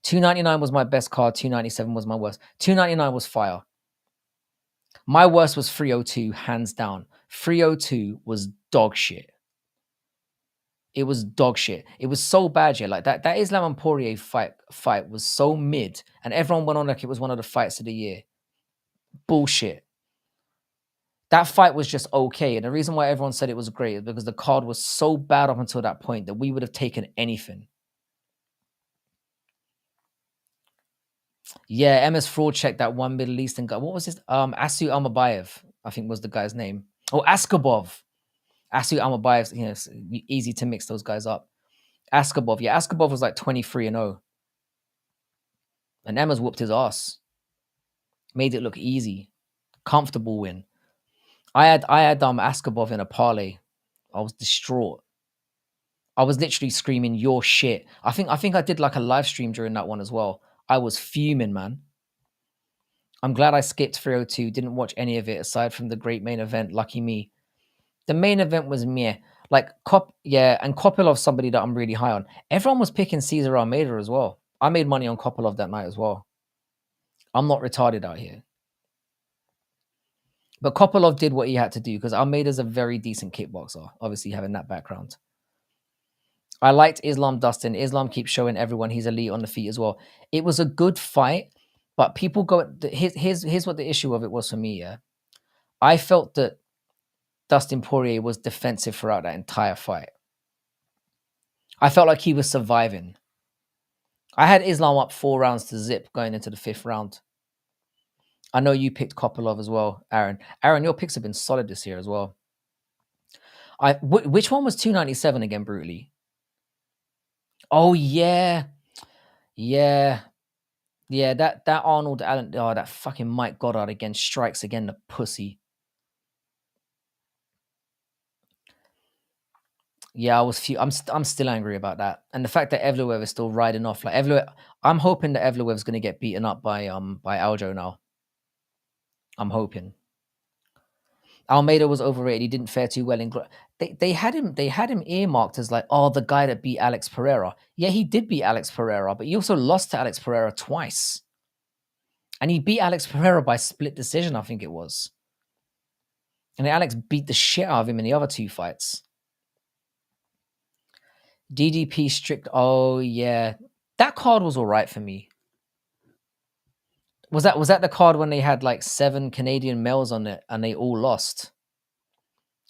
299 was my best card. 297 was my worst. 299 was fire. My worst was 302, hands down. 302 was dog shit. It was dog shit. It was so bad, yeah. Like that Islam and Poirier fight was so mid, and everyone went on like it was one of the fights of the year. Bullshit. That fight was just okay. And the reason why everyone said it was great is because the card was so bad up until that point that we would have taken anything. Yeah, MS Fraud checked that one Middle Eastern guy. What was his? Asu Almabayev, I think was the guy's name. Oh, Askabov. Asu Almabayev. You know, it's easy to mix those guys up. Askabov. Yeah, Askabov was like 23-0. And Emma's whooped his ass. Made it look easy. Comfortable win. I had Askabov in a parlay. I was distraught. I was literally screaming your shit. I think I did like a live stream during that one as well. I was fuming, man. I'm glad I skipped 302. Didn't watch any of it aside from the great main event. Lucky me. The main event was meh. Like and Kopilov, somebody that I'm really high on. Everyone was picking Cesar Almeida as well. I made money on Kopilov that night as well. I'm not retarded out here. But Kopilov did what he had to do because Almeida's a very decent kickboxer, obviously having that background. I liked Islam Dustin. Islam keeps showing everyone he's elite on the feet as well. It was a good fight, but people go. Here's what the issue of it was for me. Yeah, I felt that Dustin Poirier was defensive throughout that entire fight. I felt like he was surviving. I had Islam up 4 rounds to zip going into the 5th round. I know you picked Kopilov as well, Aaron. Aaron, your picks have been solid this year as well. Which one was 297 again, brutally? Oh yeah, yeah. That Arnold Allen, that fucking Mike Goddard again strikes again, the pussy. Yeah, I'm still angry about that, and the fact that Evloev is still riding off. Like Evloev, I'm hoping that Evloev's going to get beaten up by Aljo now. I'm hoping. Almeida was overrated. He didn't fare too well in. They had him earmarked as like, oh, the guy that beat Alex Pereira. Yeah, he did beat Alex Pereira, but he also lost to Alex Pereira twice. And he beat Alex Pereira by split decision, I think it was. And Alex beat the shit out of him in the other 2 fights. DDP strict. Oh yeah, that card was all right for me. Was that the card when they had like 7 Canadian males on it and they all lost?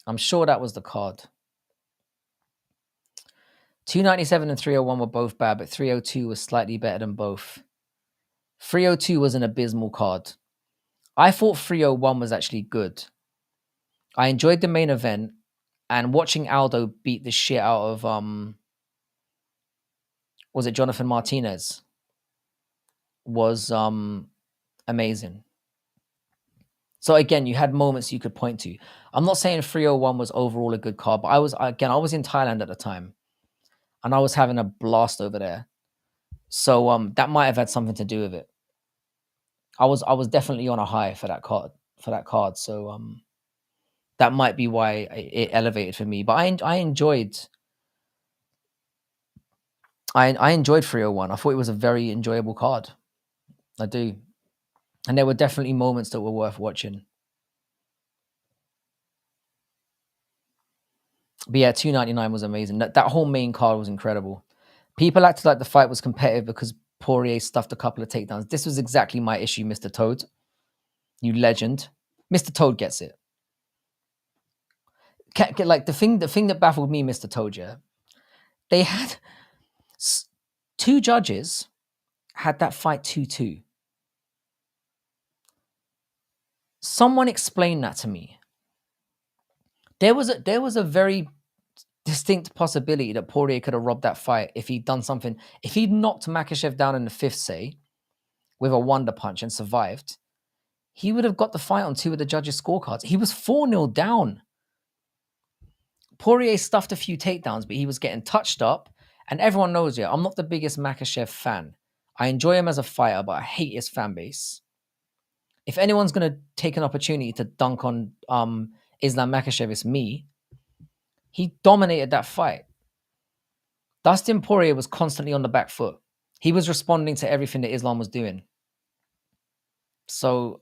I'm sure that was the card. 297 and 301 were both bad, but 302 was slightly better than both. 302 was an abysmal card. I thought 301 was actually good. I enjoyed the main event, and watching Aldo beat the shit out of was it Jonathan Martinez? Was amazing. So again, you had moments you could point to. I'm not saying 301 was overall a good card, but I was in Thailand at the time, and I was having a blast over there. So that might have had something to do with it. I was definitely on a high for that card. So that might be why it elevated for me. But I enjoyed 301. I thought it was a very enjoyable card. I do. And there were definitely moments that were worth watching. But yeah, 299 was amazing. That whole main card was incredible. People acted like the fight was competitive because Poirier stuffed a couple of takedowns. This was exactly my issue, Mr. Toad. You legend. Mr. Toad gets it. Like the thing that baffled me, Mr. Toad, yeah, they had 2 judges had that fight 2-2. Someone explain that to me. There was a very distinct possibility that Poirier could have robbed that fight if he'd done something. If he'd knocked Makhachev down in the 5th, say, with a wonder punch and survived, he would have got the fight on 2 of the judges' scorecards. He was 4-0 down. Poirier stuffed a few takedowns, but he was getting touched up. And everyone knows, I'm not the biggest Makhachev fan. I enjoy him as a fighter, but I hate his fan base. If anyone's going to take an opportunity to dunk on Islam Makhachev, it's me. He dominated that fight. Dustin Poirier was constantly on the back foot. He was responding to everything that Islam was doing. So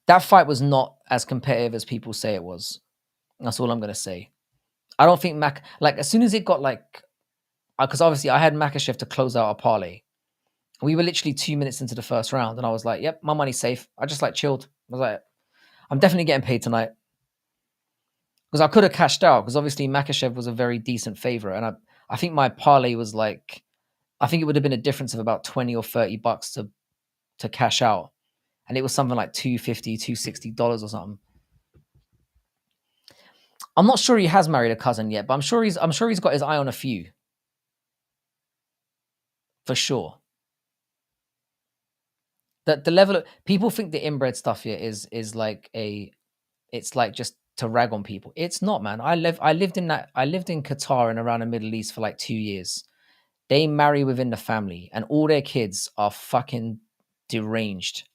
that fight was not as competitive as people say it was. That's all I'm going to say. I don't think as soon as it got because obviously I had Makhachev to close out a parlay. We were literally 2 minutes into the 1st round, and I was like, "Yep, my money's safe." I just chilled. I was like, I'm definitely getting paid tonight because I could have cashed out because obviously Makhachev was a very decent favorite, and I think my parlay was like I think it would have been a difference of about 20 or $30 to cash out, and it was something like $250, $260 or something. I'm not sure he has married a cousin yet, but I'm sure he's got his eye on a few for sure. The level of people think the inbred stuff here is like it's like just to rag on people. It's not, man. I lived in Qatar and around the Middle East for like 2 years. They marry within the family, and all their kids are fucking deranged.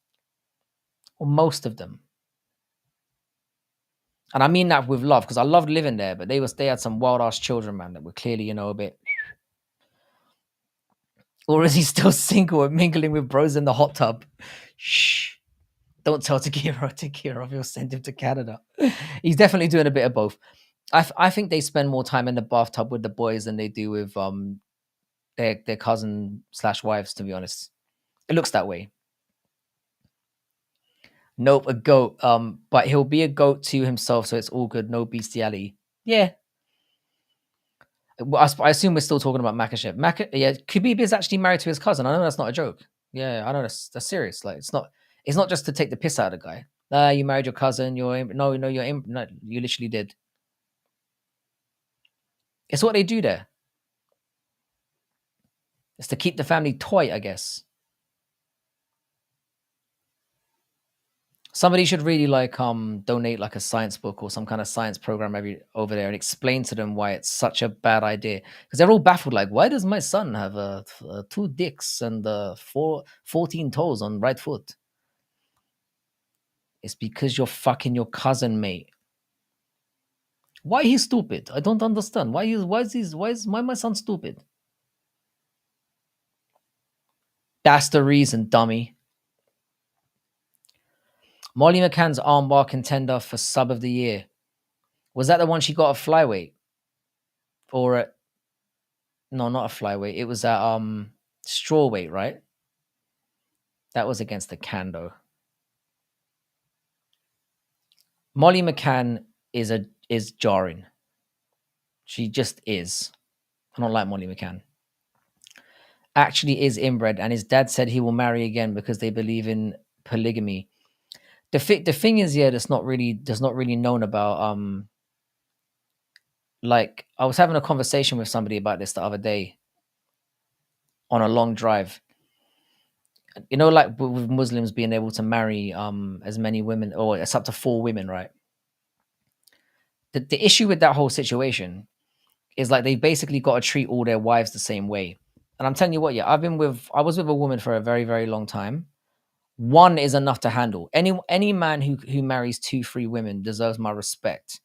Or most of them. And I mean that with love, because I loved living there, but they had some wild ass children, man, that were clearly, a bit. Or is he still single and mingling with bros in the hot tub? Shh. Don't tell Takira, you'll send him to Canada. He's definitely doing a bit of both. I think they spend more time in the bathtub with the boys than they do with their cousin slash wives, to be honest. It looks that way. Nope, a goat. But he'll be a goat to himself, so it's all good. No bestiality. Yeah. Well, I assume we're still talking about Makachev. Yeah, Khabib is actually married to his cousin. I know that's not a joke. Yeah, I know that's serious. Like it's not just to take the piss out of the guy. You married your cousin. No, you literally did. It's what they do there. It's to keep the family tight, I guess. Somebody should really like donate like a science book or some kind of science program over there and explain to them why it's such a bad idea, because they're all baffled. Like, why does my son have two dicks and 14 toes on right foot? It's because you're fucking your cousin, mate. Why he's stupid? I don't understand. Why my son stupid? That's the reason, dummy. Molly McCann's armbar contender for sub of the year. Was that the one she got a flyweight? Or no, not a flyweight. It was at strawweight, right? That was against the Kando. Molly McCann is jarring. She just is. I don't like Molly McCann. Actually is inbred, and his dad said he will marry again because they believe in polygamy. The thing is, yeah, that's not really known about. Like I was having a conversation with somebody about this the other day on a long drive. Like with Muslims being able to marry as many women, or it's up to 4 women, right? The issue with that whole situation is like they basically got to treat all their wives the same way. And I'm telling you what, yeah, I was with a woman for a very, very long time. One is enough to handle. Any man who marries 2, 3 women deserves my respect.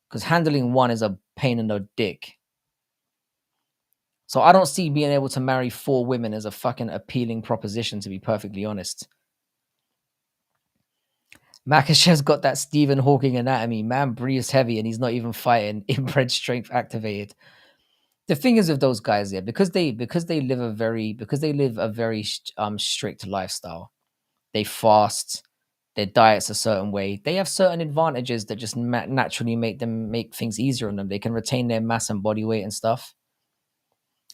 Because handling one is a pain in the dick. So I don't see being able to marry 4 women as a fucking appealing proposition, to be perfectly honest. Makashev's got that Stephen Hawking anatomy. Man breathes heavy and he's not even fighting. Inbred strength activated. The thing is with those guys, yeah, because they live a very strict lifestyle. They fast. Their diet's a certain way. They have certain advantages that just naturally make things easier on them. They can retain their mass and body weight and stuff,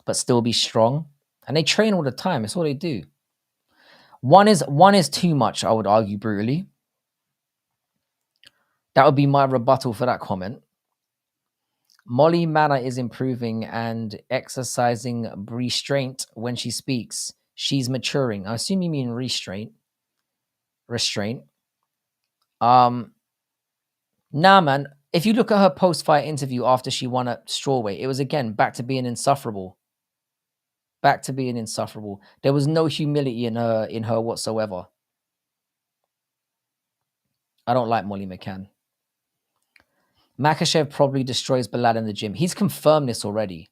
but still be strong. And they train all the time. It's all they do. One is too much, I would argue brutally. That would be my rebuttal for that comment. Molly Manor is improving and exercising restraint when she speaks. She's maturing. I assume you mean restraint. Restraint. Nah, man. If you look at her post-fight interview after she won at strawweight, it was again back to being insufferable. Back to being insufferable. There was no humility in her whatsoever. I don't like Molly McCann. Makhachev probably destroys Belal in the gym. He's confirmed this already.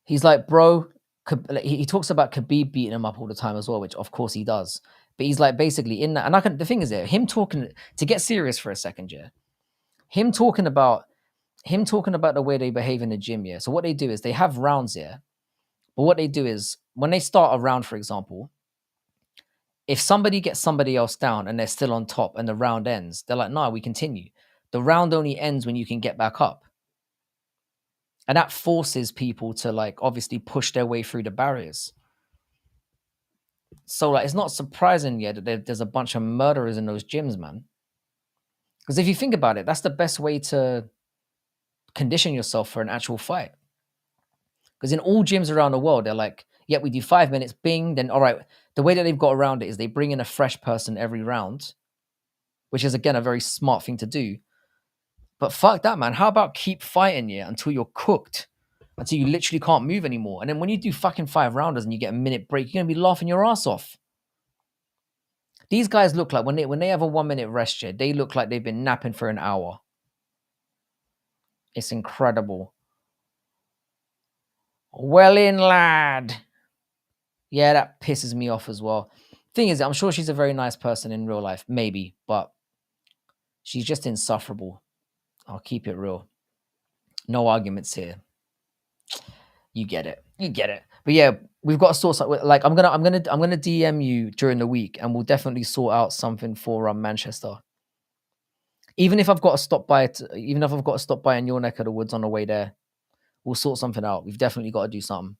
He's like, bro, he talks about Khabib beating him up all the time as well, which of course he does. But he's like basically in that, and the thing is there, him talking to get serious for a second, yeah. Him talking about the way they behave in the gym, yeah. So what they do is they have rounds, yeah. But what they do is when they start a round, for example, If somebody gets somebody else down and they're still on top and the round ends, they're like, "Nah, we continue." The round only ends when you can get back up. And that forces people to like obviously push their way through the barriers. So like it's not surprising yet that there's a bunch of murderers in those gyms, man. Because if you think about it, that's the best way to condition yourself for an actual fight. Because in all gyms around the world, they're like, yeah, we do 5 minutes, bing, then all right. The way that they've got around it is they bring in a fresh person every round, which is again a very smart thing to do. But fuck that, man. How about keep fighting you until you're cooked, until you literally can't move anymore? And then when you do fucking 5 rounders and you get a minute break, you're gonna be laughing your ass off. These guys look like when they have a 1 minute rest, yeah, they look like they've been napping for an hour. It's incredible. Well in, lad. Yeah, that pisses me off as well. Thing is, I'm sure she's a very nice person in real life, maybe, but she's just insufferable. I'll keep it real. No arguments here. You get it. You get it. But yeah, we've got to sort something. Like I'm gonna DM you during the week, and we'll definitely sort out something for Manchester. Even if I've got to stop by it, even if I've got to stop by in your neck of the woods on the way there, we'll sort something out. We've definitely got to do something.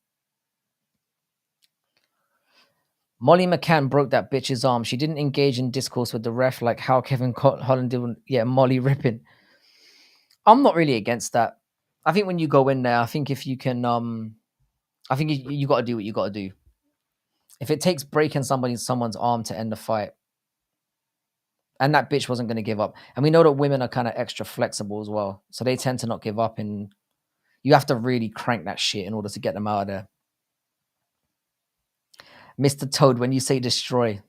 Molly McCann broke that bitch's arm. She didn't engage in discourse with the ref like how Kevin Holland did. Yeah, Molly ripping. I'm not really against that. I think when you go in there, I think if you can, I think you got to do what you got to do. If it takes breaking someone's arm to end the fight, and that bitch wasn't going to give up, and we know that women are kind of extra flexible as well, so they tend to not give up, and you have to really crank that shit in order to get them out of there. Mr. Toad, when you say destroy,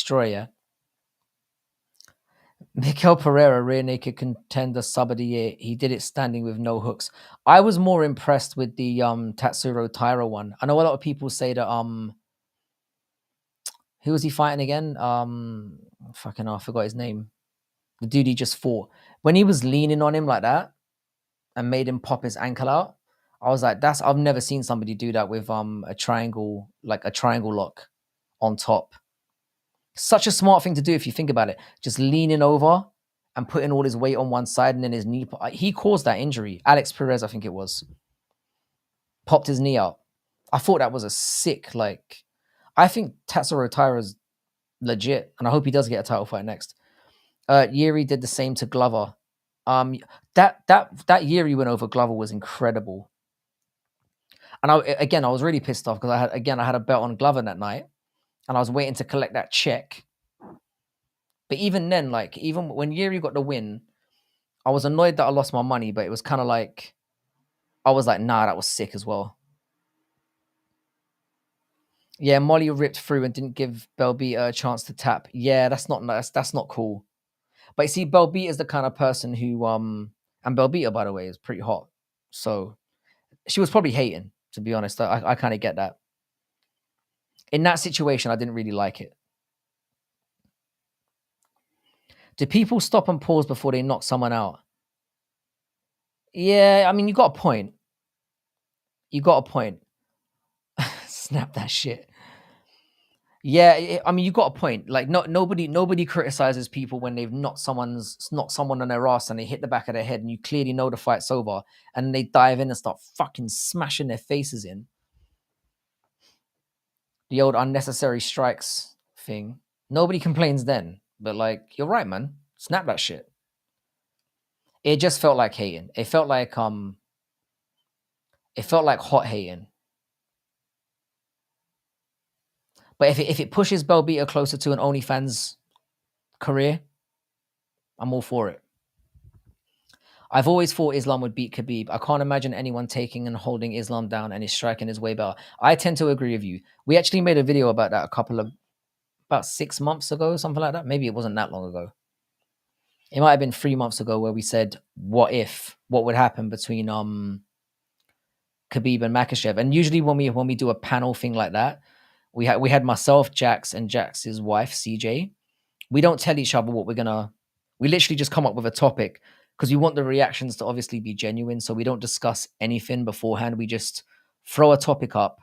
yeah. Miguel Pereira, rear naked contender sub of the year. He did it standing with no hooks. I was more impressed with the Tatsuro Taira one. I know a lot of people say that who was he fighting again? Fucking hell, I forgot his name. The dude he just fought. When he was leaning on him like that and made him pop his ankle out, I was like, I've never seen somebody do that with a triangle lock on top. Such a smart thing to do if you think about it. Just leaning over and putting all his weight on one side and then his knee. He caused that injury. Alex Perez, I think it was. Popped his knee out. I thought that was a sick, like... I think Tatsuro Taira's legit, and I hope he does get a title fight next. Yuri did the same to Glover. That Yuri win over Glover was incredible. And I was really pissed off because I had a bet on Glover that night. And I was waiting to collect that check. But even then, like, even when Yuri got the win, I was annoyed that I lost my money, but it was kind of like, I was like, nah, that was sick as well. Yeah, Molly ripped through and didn't give Belbita a chance to tap. Yeah, that's not nice. That's not cool. But you see, Belbita is the kind of person who, and Belbita, by the way, is pretty hot. So she was probably hating, to be honest. I kind of get that. In that situation, I didn't really like it. Do people stop and pause before they knock someone out? Yeah, I mean, you got a point. Snap that shit. Yeah, I mean, you got a point. Like, nobody criticizes people when they've knocked someone on their ass and they hit the back of their head, and you clearly know the fight's over, and they dive in and start fucking smashing their faces in. The old unnecessary strikes thing. Nobody complains then, but like, you're right, man. Snap that shit. It just felt like hating. It felt like hot hating. But if it pushes Belbita closer to an OnlyFans career, I'm all for it. I've always thought Islam would beat Khabib. I can't imagine anyone taking and holding Islam down, and he's striking his way better. I tend to agree with you. We actually made a video about that about 6 months ago, something like that. Maybe it wasn't that long ago. It might have been 3 months ago, where we said, what would happen between Khabib and Makhachev? And usually when we do a panel thing like that, we had myself, Jax, and Jax's wife, CJ. We don't tell each other what we're gonna. We literally just come up with a topic because we want the reactions to obviously be genuine. So we don't discuss anything beforehand. We just throw a topic up,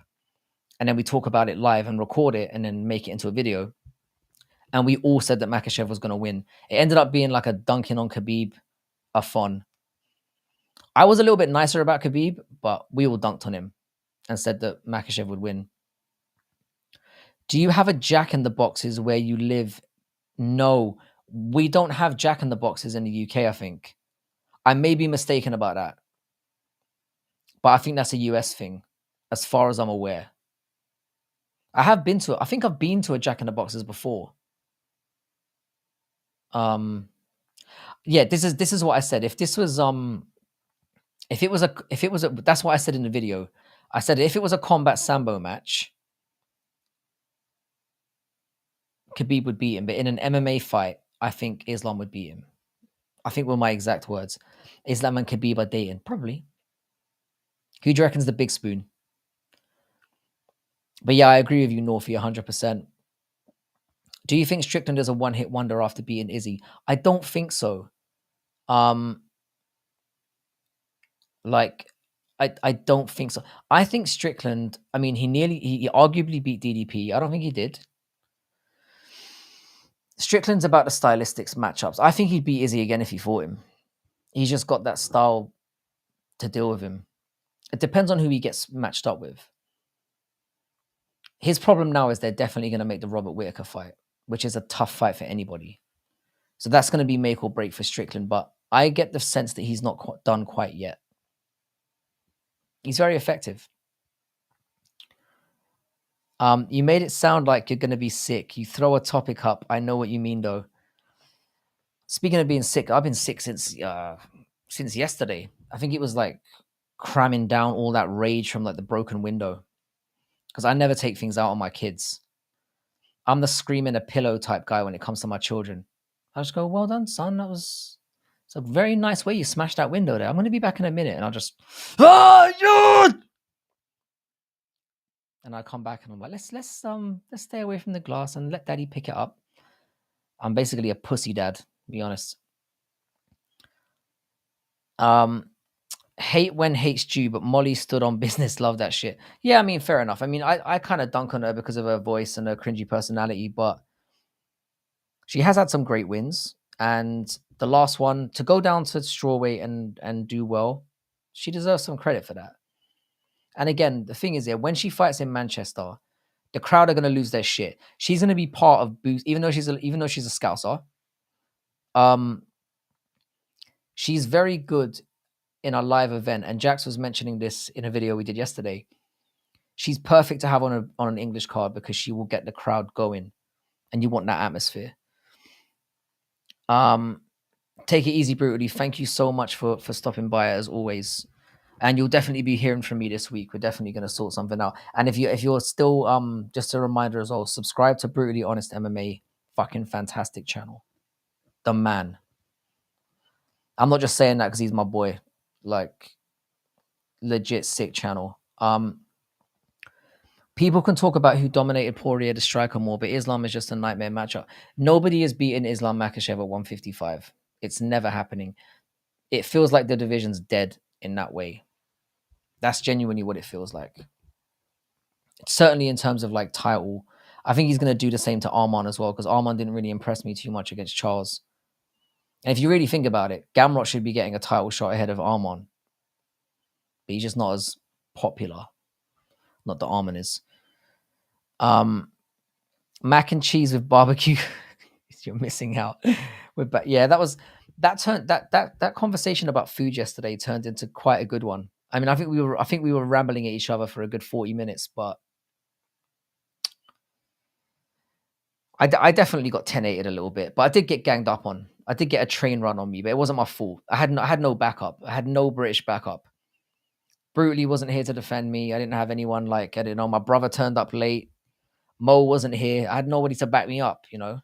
and then we talk about it live and record it and then make it into a video. And we all said that Makhachev was going to win. It ended up being like a dunking on Khabib, a fun. I was a little bit nicer about Khabib, but we all dunked on him and said that Makhachev would win. Do you have a Jack in the Boxes where you live? No, we don't have Jack in the Boxes in the UK, I think. I may be mistaken about that. But I think that's a US thing, as far as I'm aware. I think I've been to a Jack in the Boxes before. Yeah, this is what I said. If it was a that's what I said in the video. I said if it was a combat sambo match, Khabib would beat him, but in an MMA fight, I think Islam would beat him. I think were my exact words. Islam and Khabib are dating, probably. Who do you reckon's the big spoon? But yeah, I agree with you, Northie, 100%. Do you think Strickland is a one-hit wonder after beating Izzy? I don't think so. Like, I don't think so. I think Strickland, I mean, he arguably beat DDP. I don't think he did. Strickland's about the stylistics matchups. I think he'd beat Izzy again if he fought him. He's just got that style to deal with him. It depends on who he gets matched up with. His problem now is they're definitely going to make the Robert Whittaker fight, which is a tough fight for anybody. So that's going to be make or break for Strickland. But I get the sense that he's not done quite yet. He's very effective. You made it sound like you're going to be sick. You throw a topic up. I know what you mean, though. Speaking of being sick, I've been sick since yesterday. I think it was like cramming down all that rage from like the broken window, because I never take things out on my kids. I'm the scream in a pillow type guy when it comes to my children. I just go, well done, son. It's a very nice way you smashed that window there. I'm going to be back in a minute. And I'll just, and I come back and I'm like, let's stay away from the glass and let daddy pick it up. I'm basically a pussy dad, to be honest. Hate when hate's due, but Molly stood on business. Love that shit. Yeah, I mean, fair enough. I mean, I kind of dunk on her because of her voice and her cringy personality, but she has had some great wins. And the last one, to go down to strawweight and do well, she deserves some credit for that. And again, the thing is here, when she fights in Manchester, the crowd are going to lose their shit. She's going to be part of boost, even though she's a Scouser. She's very good in a live event, and Jax was mentioning this in a video we did yesterday. She's perfect to have on an English card because she will get the crowd going, and you want that atmosphere. Take it easy, brutally. Thank you so much for stopping by as always. And you'll definitely be hearing from me this week. We're definitely going to sort something out. And if you're still just a reminder as well, subscribe to Brutally Honest MMA, fucking fantastic channel. The man. I'm not just saying that because he's my boy. Like, legit sick channel. People can talk about who dominated Poirier the striker more, but Islam is just a nightmare matchup. Nobody has beaten Islam Makhachev at 155. It's never happening. It feels like the division's dead in that way. That's genuinely what it feels like. Certainly in terms of like title. I think he's going to do the same to Arman as well, because Arman didn't really impress me too much against Charles. And if you really think about it, Gamrot should be getting a title shot ahead of Arman. But he's just not as popular. Not that Arman is. Mac and cheese with barbecue. You're missing out. That conversation about food yesterday turned into quite a good one. I mean, I think we were rambling at each other for a good 40 minutes, but I definitely got 10-8'd a little bit, but I did get ganged up on. I did get a train run on me, but it wasn't my fault. I had no backup. I had no British backup. Brutally wasn't here to defend me. I didn't have anyone I didn't know. My brother turned up late. Mo wasn't here. I had nobody to back me up, you know.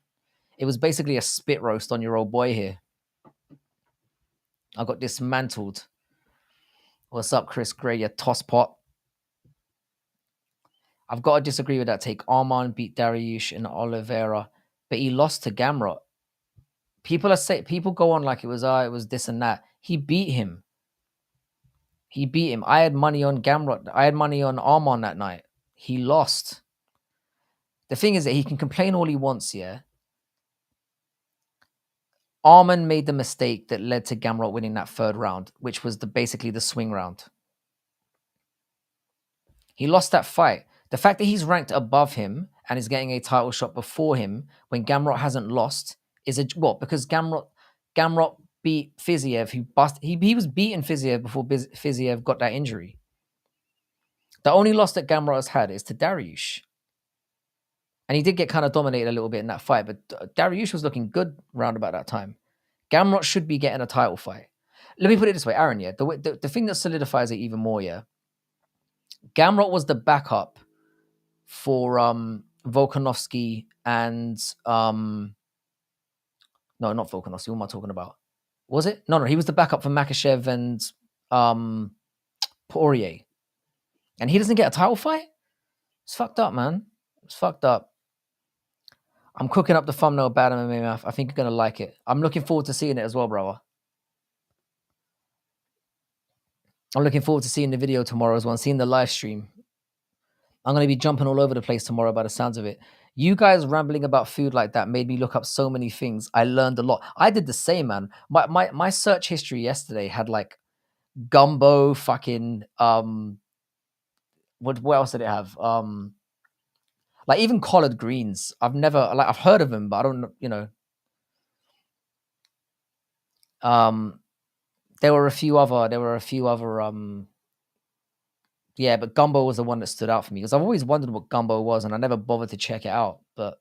It was basically a spit roast on your old boy here. I got dismantled. What's up, Chris Gray, you tosspot? I've got to disagree with that take. Arman beat Dariush and Oliveira, but he lost to Gamrot. People go on like it was this and that. He beat him. I had money on Gamrot. I had money on Arman that night. He lost. The thing is that he can complain all he wants, yeah? Arman made the mistake that led to Gamrot winning that third round, which was basically the swing round. He lost that fight. The fact that he's ranked above him and is getting a title shot before him when Gamrot hasn't lost is what? Because Gamrot beat Fiziev, he was beating Fiziev before Fiziev got that injury. The only loss that Gamrot has had is to Dariush. And he did get kind of dominated a little bit in that fight, but Dariush was looking good round about that time. Gamrot should be getting a title fight. Let me put it this way, Aaron, yeah, the thing that solidifies it even more, yeah, Gamrot was the backup for Volkanovski and no, not Volkanovski. What am I talking about? Was it? No, he was the backup for Makhachev and Poirier. And he doesn't get a title fight? It's fucked up, man. It's fucked up. I'm cooking up the thumbnail Bad MMA. I think you're going to like it. I'm looking forward to seeing it as well, brother. I'm looking forward to seeing the video tomorrow as well and seeing the live stream. I'm going to be jumping all over the place tomorrow by the sounds of it. You guys rambling about food like that made me look up so many things. I learned a lot. I did the same, man. My search history yesterday had like gumbo, fucking what else did it have? Like even collard greens. I've heard of them, but I don't know, you know. There were a few other yeah, but gumbo was the one that stood out for me because I've always wondered what gumbo was and I never bothered to check it out. But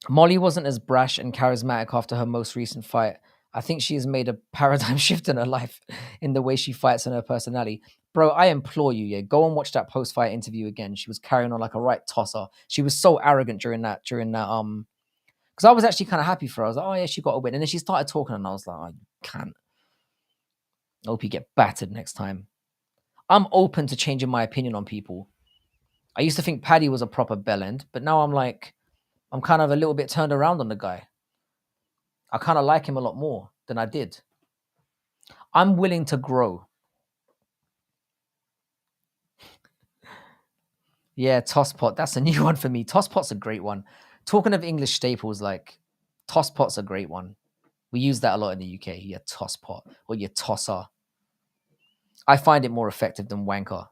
Molly wasn't as brash and charismatic after her most recent fight. I think she has made a paradigm shift in her life in the way she fights and her personality. Bro, I implore you, yeah, go and watch that post-fight interview again. She was carrying on like a right tosser. She was so arrogant during that because I was actually kind of happy for her. I was like, oh yeah, she got a win. And then she started talking and I was like, oh, you can't. I hope you get battered next time. I'm open to changing my opinion on people. I used to think Paddy was a proper bellend, but now I'm kind of a little bit turned around on the guy. I kind of like him a lot more than I did. I'm willing to grow. Yeah, tosspot. That's a new one for me. Tosspot's a great one. Talking of English staples, like tosspot's a great one. We use that a lot in the UK. Yeah, tosspot or your tosser. I find it more effective than wanker.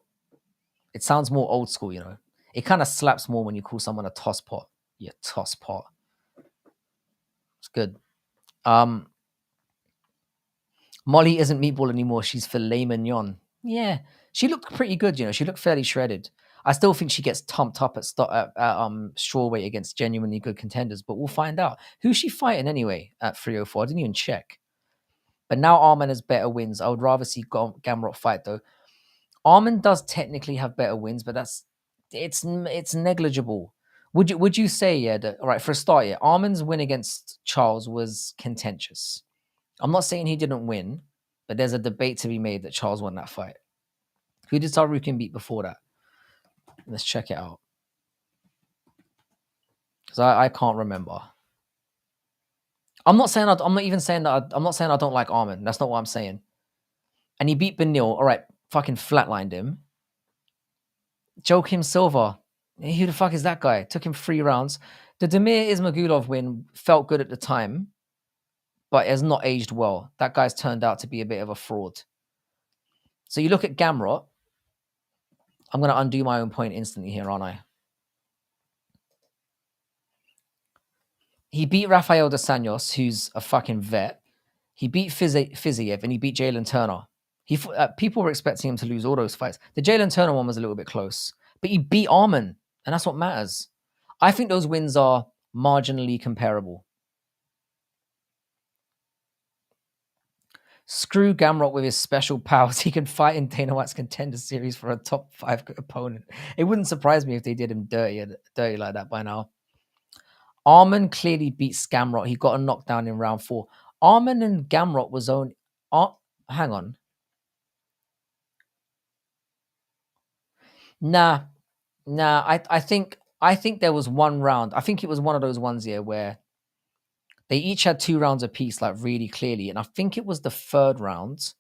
It sounds more old school, you know. It kind of slaps more when you call someone a tosspot. Yeah, tosspot. It's good. Molly isn't meatball anymore. She's filet mignon. Yeah, she looked pretty good. You know, she looked fairly shredded. I still think she gets tumped up at strawweight against genuinely good contenders, but we'll find out. Who's she fighting anyway at 304? I didn't even check. But now Arman has better wins. I would rather see Gamrot fight though. Arman does technically have better wins, but it's negligible. Would you say, yeah, that, all right, for a start, yeah, Arman's win against Charles was contentious. I'm not saying he didn't win, but there's a debate to be made that Charles won that fight. Who did Sarukin beat before that? Let's check it out. Because I can't remember. I'm not saying I don't like Arman. That's not what I'm saying. And he beat Benil. All right, fucking flatlined him. Joakim Silva. Who the fuck is that guy? Took him 3 rounds. The Damir Ismagulov win felt good at the time, but has not aged well. That guy's turned out to be a bit of a fraud. So you look at Gamrot. I'm going to undo my own point instantly here, aren't I? He beat Rafael dos Anjos, who's a fucking vet. He beat Fiziev and he beat Jalen Turner. People were expecting him to lose all those fights. The Jalen Turner one was a little bit close, but he beat Arman, and that's what matters. I think those wins are marginally comparable. Screw Gamrot with his special powers. He can fight in Dana White's Contender Series for a top 5 opponent. It wouldn't surprise me if they did him dirty like that by now. Arman clearly beat Gamrot. He got a knockdown in round 4. Arman and Gamrot was only... hang on. Nah. I think there was one round. I think it was one of those ones here where they each had 2 rounds apiece, like really clearly. And I think it was the 3rd round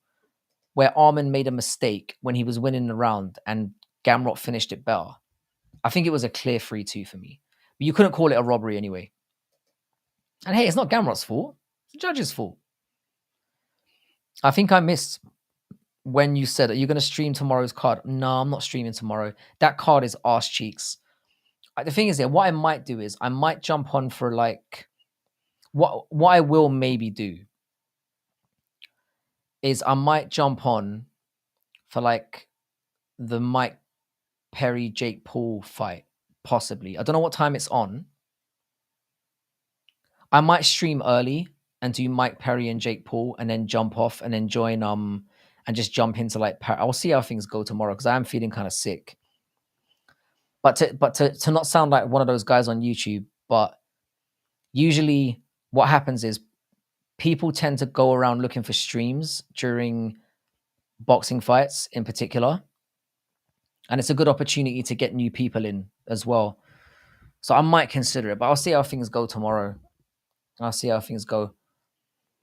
where Arman made a mistake when he was winning the round and Gamrot finished it better. I think it was a clear 3-2 for me. But you couldn't call it a robbery anyway. And hey, it's not Gamrot's fault. It's the judge's fault. I think I missed when you said, are you going to stream tomorrow's card? No, I'm not streaming tomorrow. That card is arse cheeks. The thing is, what I might do is I might jump on for like, what I will maybe do is I might jump on for like the Mike Perry, Jake Paul fight, possibly. I don't know what time it's on. I might stream early and do Mike Perry and Jake Paul and then jump off and then join and just jump into like I'll see how things go tomorrow because I am feeling kind of sick. But to not sound like one of those guys on YouTube, but usually what happens is people tend to go around looking for streams during boxing fights in particular. And it's a good opportunity to get new people in as well. So I might consider it, but I'll see how things go tomorrow. I'll see how things go.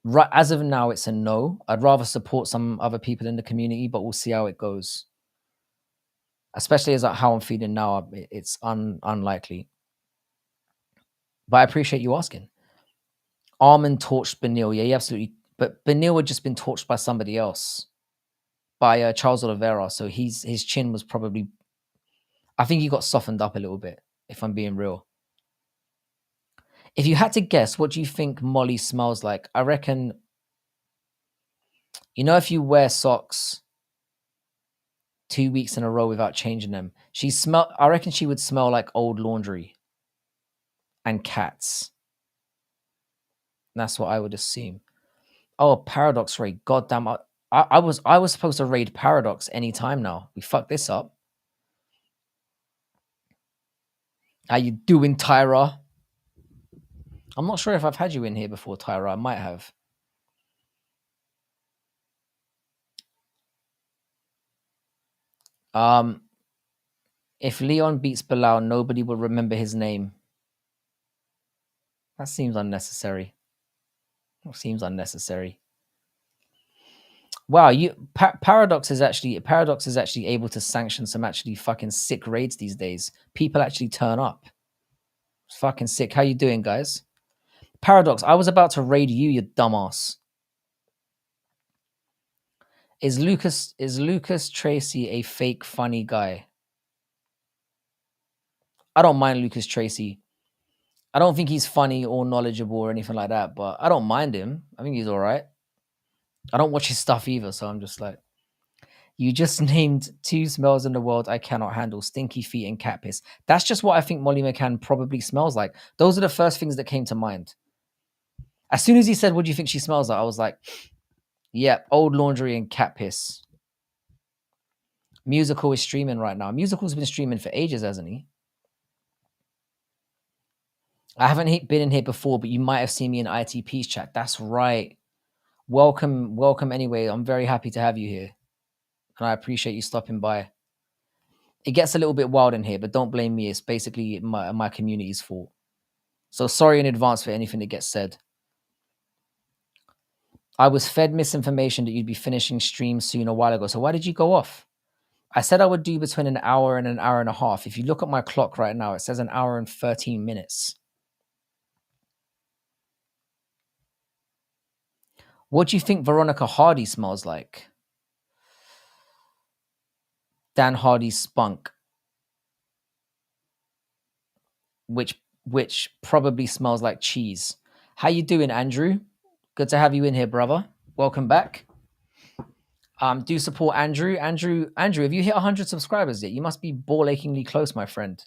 Right, as of now, it's a no. I'd rather support some other people in the community, but we'll see how it goes. Especially as how I'm feeling now, it's unlikely. But I appreciate you asking. Armin torched Benil. Yeah, he absolutely. But Benil had just been torched by somebody else, by Charles Oliveira. So his chin was probably. I think he got softened up a little bit, if I'm being real. If you had to guess, what do you think Molly smells like? I reckon, if you wear socks 2 weeks in a row without changing them, I reckon she would smell like old laundry and cats. That's what I would assume. Oh, Paradox raid. Goddamn. I was supposed to raid Paradox anytime now. We fucked this up. How you doing, Tyra? I'm not sure if I've had you in here before, Tyra. I might have. If Leon beats Belal, nobody will remember his name. That seems unnecessary. Wow, Paradox is actually able to sanction some actually fucking sick raids these days. People actually turn up. It's fucking sick. How you doing, guys? Paradox, I was about to raid you dumbass. Is Lucas Tracy a fake funny guy? I don't mind Lucas Tracy. I don't think he's funny or knowledgeable or anything like that, but I don't mind him. I think he's all right. I don't watch his stuff either, so I'm just like, you just named 2 smells in the world I cannot handle: stinky feet and cat piss. That's just what I think Molly McCann probably smells like. Those are the first things that came to mind. As soon as he said, what do you think she smells like? I was like, yeah, old laundry and cat piss. Musical is streaming right now. Musical's been streaming for ages, hasn't he? I haven't been in here before, but you might have seen me in ITP's chat. That's right. Welcome anyway. I'm very happy to have you here. And I appreciate you stopping by. It gets a little bit wild in here, but don't blame me. It's basically my community's fault. So sorry in advance for anything that gets said. I was fed misinformation that you'd be finishing stream soon a while ago. So why did you go off? I said I would do between an hour and an hour and a half. If you look at my clock right now, it says an hour and 13 minutes. What do you think Veronica Hardy smells like? Dan Hardy's spunk. Which probably smells like cheese. How you doing, Andrew? Good to have you in here, brother. Welcome back. Do support Andrew. Andrew, have you hit 100 subscribers yet? You must be ball achingly close, my friend.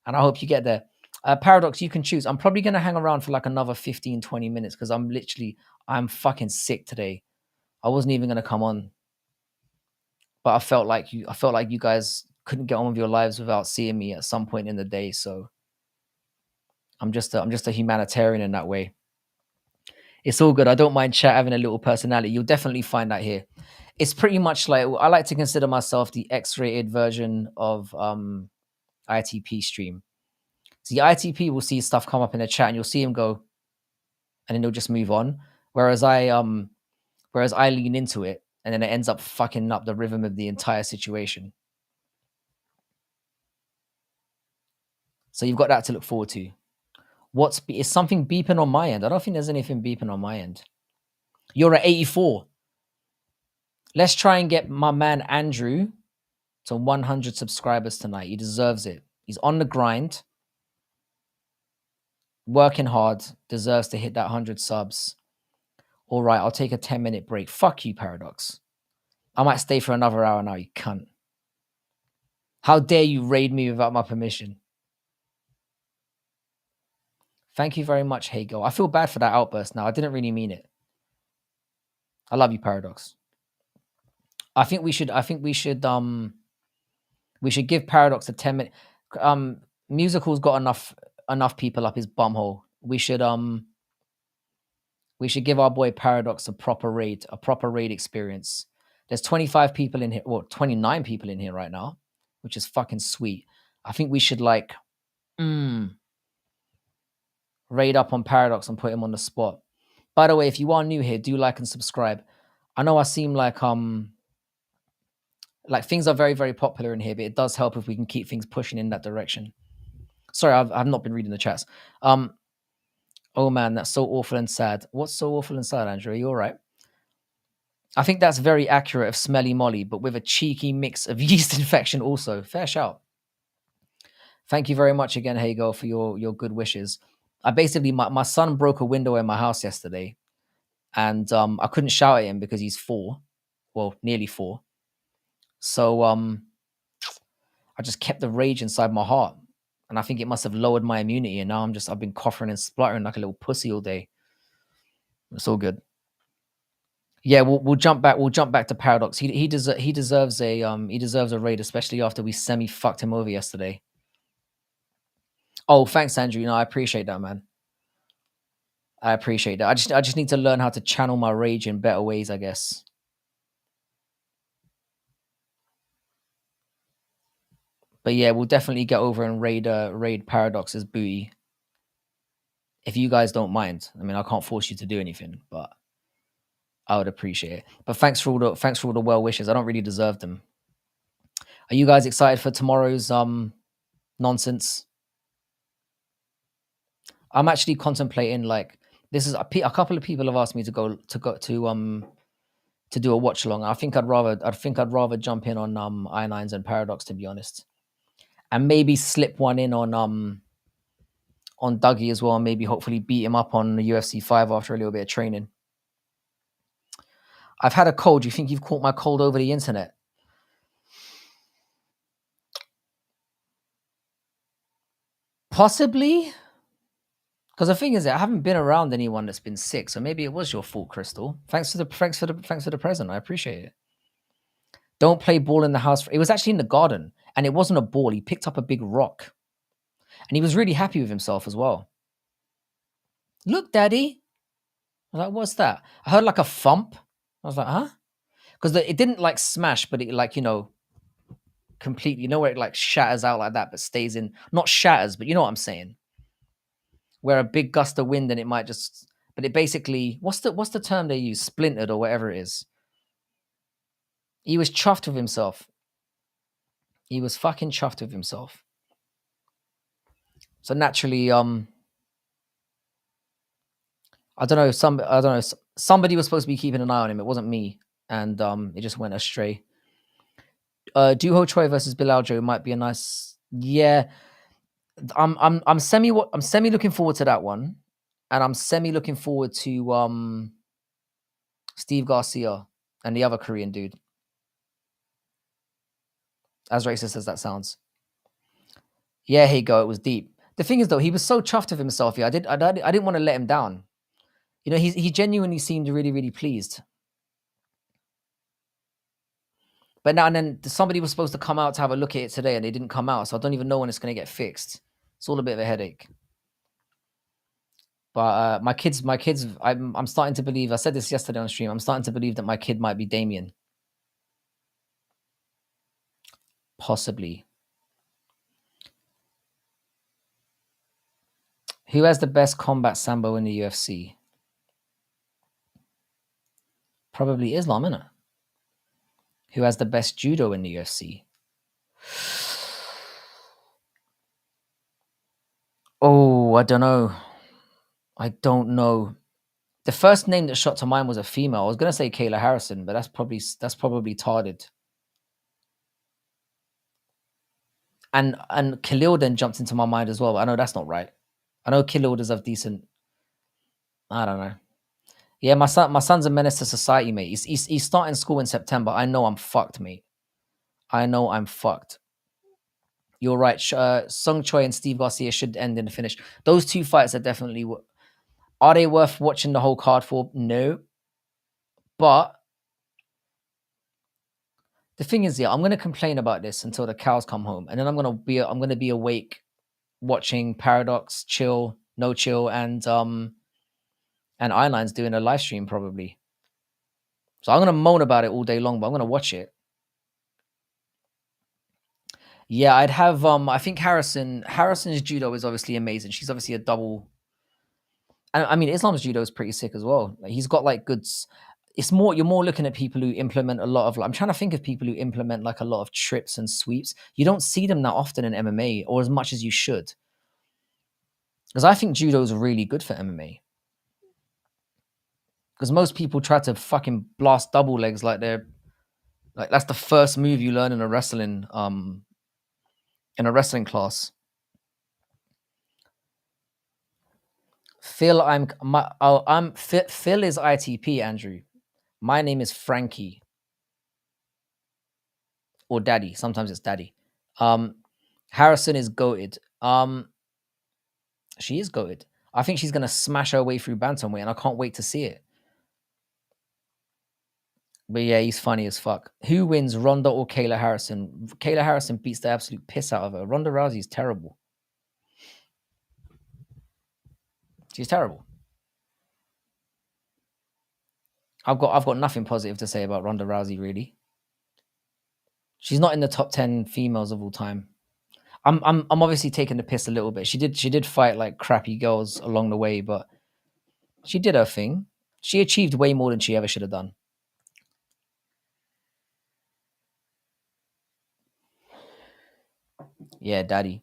And I hope you get there. Paradox, you can choose. I'm probably going to hang around for like another 15, 20 minutes because I'm fucking sick today. I wasn't even going to come on. But I felt like you guys couldn't get on with your lives without seeing me at some point in the day. So I'm just a humanitarian in that way. It's all good. I don't mind chat having a little personality. You'll definitely find that here. It's pretty much like, I like to consider myself the X-rated version of ITP stream. So the ITP will see stuff come up in the chat and you'll see him go, and then he'll just move on. Whereas I lean into it and then it ends up fucking up the rhythm of the entire situation. So you've got that to look forward to. Is something beeping on my end? I don't think there's anything beeping on my end. You're at 84. Let's try and get my man Andrew to 100 subscribers tonight. He deserves it. He's on the grind, working hard, deserves to hit that 100 subs. All right, I'll take a 10-minute break. Fuck you, Paradox. I might stay for another hour now, you cunt. How dare you raid me without my permission? Thank you very much, Hey Girl. I feel bad for that outburst now. I didn't really mean it. I love you, Paradox. I think we should give Paradox a 10-minute. Musical's got enough people up his bumhole. We should give our boy Paradox a proper raid experience. There's 25 people in here, well, 29 people in here right now, which is fucking sweet. I think we should raid up on Paradox and put him on the spot. By the way, if you are new here, do like and subscribe. I know I seem like things are very, very popular in here, but it does help if we can keep things pushing in that direction. Sorry, I've not been reading the chats. Oh man, that's so awful and sad. What's so awful and sad, Andrew? Are you all right? I think that's very accurate of Smelly Molly, but with a cheeky mix of yeast infection also. Fair shout. Thank you very much again, Hago, for your good wishes. I basically, my son broke a window in my house yesterday, and I couldn't shout at him because he's 4. Well, nearly 4. So I just kept the rage inside my heart. And I think it must have lowered my immunity. And now I've been coughing and spluttering like a little pussy all day. It's all good. Yeah, we'll jump back. We'll jump back to Paradox. He deserves a raid, especially after we semi fucked him over yesterday. Oh, thanks, Andrew. I appreciate that, man. I appreciate that. I just need to learn how to channel my rage in better ways, I guess. But yeah, we'll definitely get over and raid Paradox's booty. If you guys don't mind. I mean, I can't force you to do anything, but I would appreciate it. But thanks for all the well wishes. I don't really deserve them. Are you guys excited for tomorrow's nonsense? I'm actually contemplating this is a couple of people have asked me to do a watch along. I think I'd rather jump in on I9s and Paradox, to be honest, and maybe slip one in on Dougie as well, and maybe hopefully beat him up on the UFC 5 after a little bit of training. I've had a cold. Do you think you've caught my cold over the internet? Possibly. Because the thing is, I haven't been around anyone that's been sick, so maybe it was your fault, Crystal. Thanks for the present. I appreciate it. Don't play ball in the house. It was actually in the garden, and it wasn't a ball. He picked up a big rock, and he was really happy with himself as well. Look, Daddy. I was like, what's that? I heard like a thump. I was like, huh? Because it didn't smash, but it completely, where it shatters out like that, but stays in. Not shatters, but you know what I'm saying. Where a big gust of wind and it might just, but it basically, what's the term they use? Splintered or whatever it is. He was chuffed with himself. He was fucking chuffed with himself. So naturally, I don't know. Somebody was supposed to be keeping an eye on him. It wasn't me, and it just went astray. Duho Choi versus Belal Joe might be a nice. Yeah, I'm semi looking forward to that one, and I'm semi looking forward to Steve Garcia and the other Korean dude. As racist as that sounds. Yeah, here you go. It was deep. The thing is, though, he was so chuffed with himself. Yeah, I didn't want to let him down. He genuinely seemed really, really pleased. But now and then somebody was supposed to come out to have a look at it today, and they didn't come out. So I don't even know when it's going to get fixed. It's all a bit of a headache. But my kids, I'm starting to believe. I said this yesterday on stream. I'm starting to believe that my kid might be Damien. Possibly. Who has the best combat sambo in the UFC? Probably Islam, innit? Who has the best judo in the UFC? Oh, I don't know. I don't know. The first name that shot to mind was a female. I was gonna say Kayla Harrison, but that's probably tarded. And Khalil then jumped into my mind as well. I know that's not right. I know Khalil does have decent. I don't know. Yeah, my son's a menace to society, mate. He's starting school in September. I know I'm fucked, mate. I know I'm fucked. You're right. Sung Choi and Steve Garcia should end in the finish. Those two fights are definitely. Are they worth watching the whole card for? No. But the thing is, yeah, I'm gonna complain about this until the cows come home, and then I'm gonna be awake watching Paradox, Chill, No Chill, and Eyelines doing a live stream probably. So I'm gonna moan about it all day long, but I'm gonna watch it. Yeah, I'd have I think Harrison's judo is obviously amazing. She's obviously a double. And I mean, Islam's judo is pretty sick as well. Like, he's got like it's more you're more looking at people who implement a lot of I'm trying to think of people who implement like a lot of trips and sweeps. You don't see them that often in MMA or as much as you should. Because I think judo is really good for MMA. Because most people try to fucking blast double legs like they're like that's the first move you learn in a wrestling class. Phil is ITP, Andrew. My name is Frankie or Daddy. Sometimes it's Daddy. Um, Harrison is goated. She is goated. I think she's gonna smash her way through bantamweight, and I can't wait to see it. But yeah, he's funny as fuck. Who wins, Ronda or Kayla Harrison? Kayla Harrison beats the absolute piss out of her. Ronda Rousey's terrible. She's terrible. I've got nothing positive to say about Ronda Rousey, really. She's not in the top 10 females of all time. I'm obviously taking the piss a little bit. She did fight like crappy girls along the way, but she did her thing. She achieved way more than she ever should have done. Yeah, Daddy.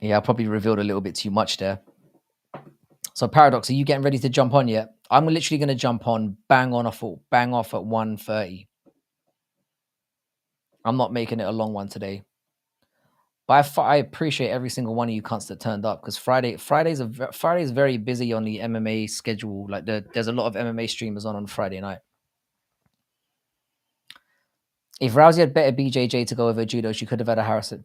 Yeah, I probably revealed a little bit too much there. So Paradox, are you getting ready to jump on yet? I'm literally going to jump on, bang off at 1:30. I'm not making it a long one today. But I appreciate every single one of you cunts that turned up because Friday's very busy on the MMA schedule. Like there's a lot of MMA streamers on Friday night. If Rousey had better BJJ to go over judo, she could have had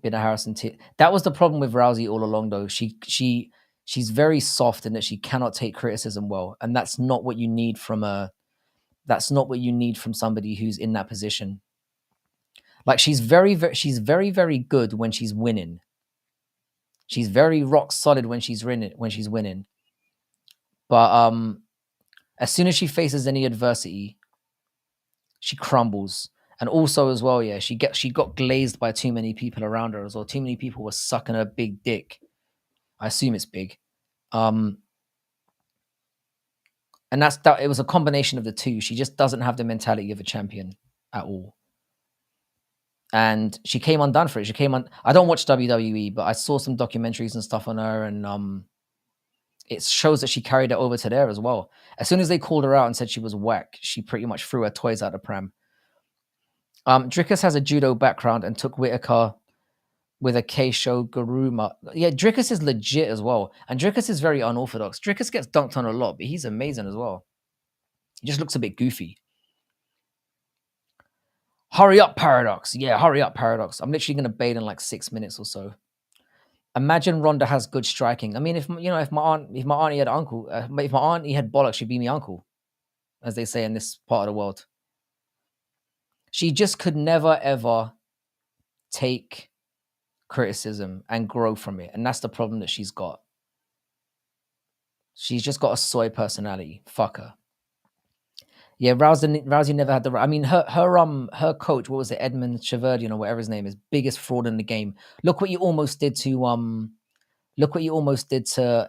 been a Harrison. That was the problem with Rousey all along, though. She's very soft in that she cannot take criticism well, and that's not what you need from somebody who's in that position. Like she's very good when she's winning. She's very rock solid when she's winning. But as soon as she faces any adversity, she crumbles. And also as well, yeah, she got glazed by too many people around her as well. Too many people were sucking her big dick. I assume it's big. And that it was a combination of the two. She just doesn't have the mentality of a champion at all. And she came undone for it. I don't watch WWE, but I saw some documentaries and stuff on her, and it shows that she carried it over to there as well. As soon as they called her out and said she was whack, she pretty much threw her toys out the pram. Drickus has a judo background and took Whitaker with a Keisho Guruma. Yeah, Drickus is legit as well. And Drickus is very unorthodox. Drickus gets dunked on a lot, but he's amazing as well. He just looks a bit goofy. Hurry up, Paradox. Yeah, hurry up, Paradox. I'm literally going to bait in like 6 minutes or so. Imagine Ronda has good striking. I mean, if my auntie had uncle, if my auntie had bollocks, she'd be my uncle, as they say in this part of the world. She just could never ever take criticism and grow from it, and that's the problem that she's got. She's just got a soy personality. Fuck her. Yeah, Rousey never had the. I mean, her coach, what was it, Edmund Cheverdian or whatever his name is, biggest fraud in the game. Look what you almost did to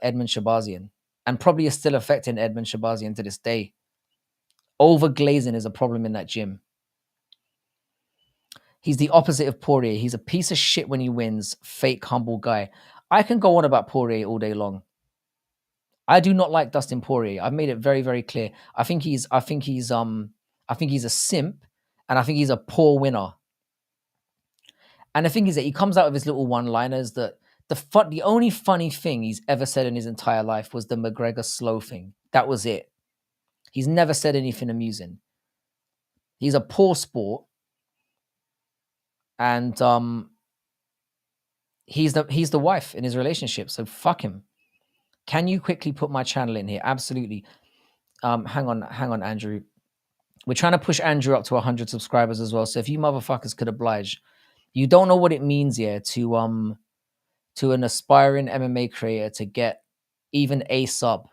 Edmund Shabazian, and probably is still affecting Edmund Shabazian to this day. Overglazing is a problem in that gym. He's the opposite of Poirier. He's a piece of shit when he wins. Fake, humble guy. I can go on about Poirier all day long. I do not like Dustin Poirier. I've made it very, very clear. I think he's a simp, and I think he's a poor winner. And the thing is that he comes out with his little one-liners that the only funny thing he's ever said in his entire life was the McGregor slow thing. That was it. He's never said anything amusing. He's a poor sport, and he's the wife in his relationship. So fuck him. Can you quickly put my channel in here? Absolutely. Hang on, Andrew. We're trying to push Andrew up to 100 subscribers as well. So if you motherfuckers could oblige, you don't know what it means, yeah, to an aspiring MMA creator to get even a sub.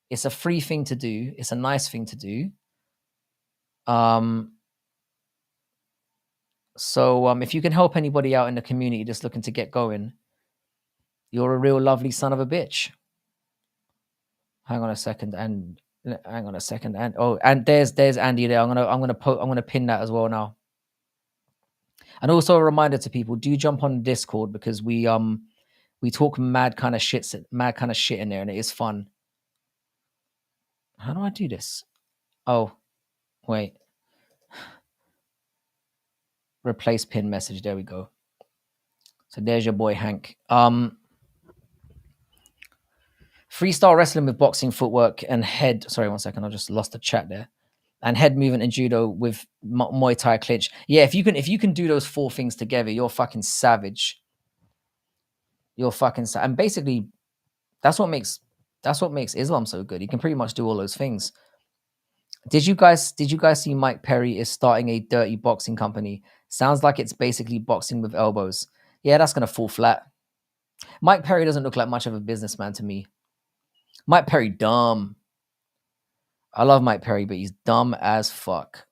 It's a free thing to do. It's a nice thing to do. So if you can help anybody out in the community just looking to get going, you're a real lovely son of a bitch. Hang on a second, and there's Andy there. I'm gonna pin that as well now. And also a reminder to people: do jump on Discord, because we talk mad kind of shit in there, and it is fun. How do I do this? Oh, wait. Replace pin message. There we go. So there's your boy Hank. Freestyle wrestling with boxing footwork and head. Sorry, 1 second. I just lost the chat there. And head movement and judo with Muay Thai clinch. Yeah, if you can do those 4 things together, you're fucking savage. You're fucking and basically, that's what makes Islam so good. You can pretty much do all those things. Did you guys see Mike Perry is starting a dirty boxing company? Sounds like it's basically boxing with elbows. Yeah, that's gonna fall flat. Mike Perry doesn't look like much of a businessman to me. Mike Perry, dumb. I love Mike Perry, but he's dumb as fuck.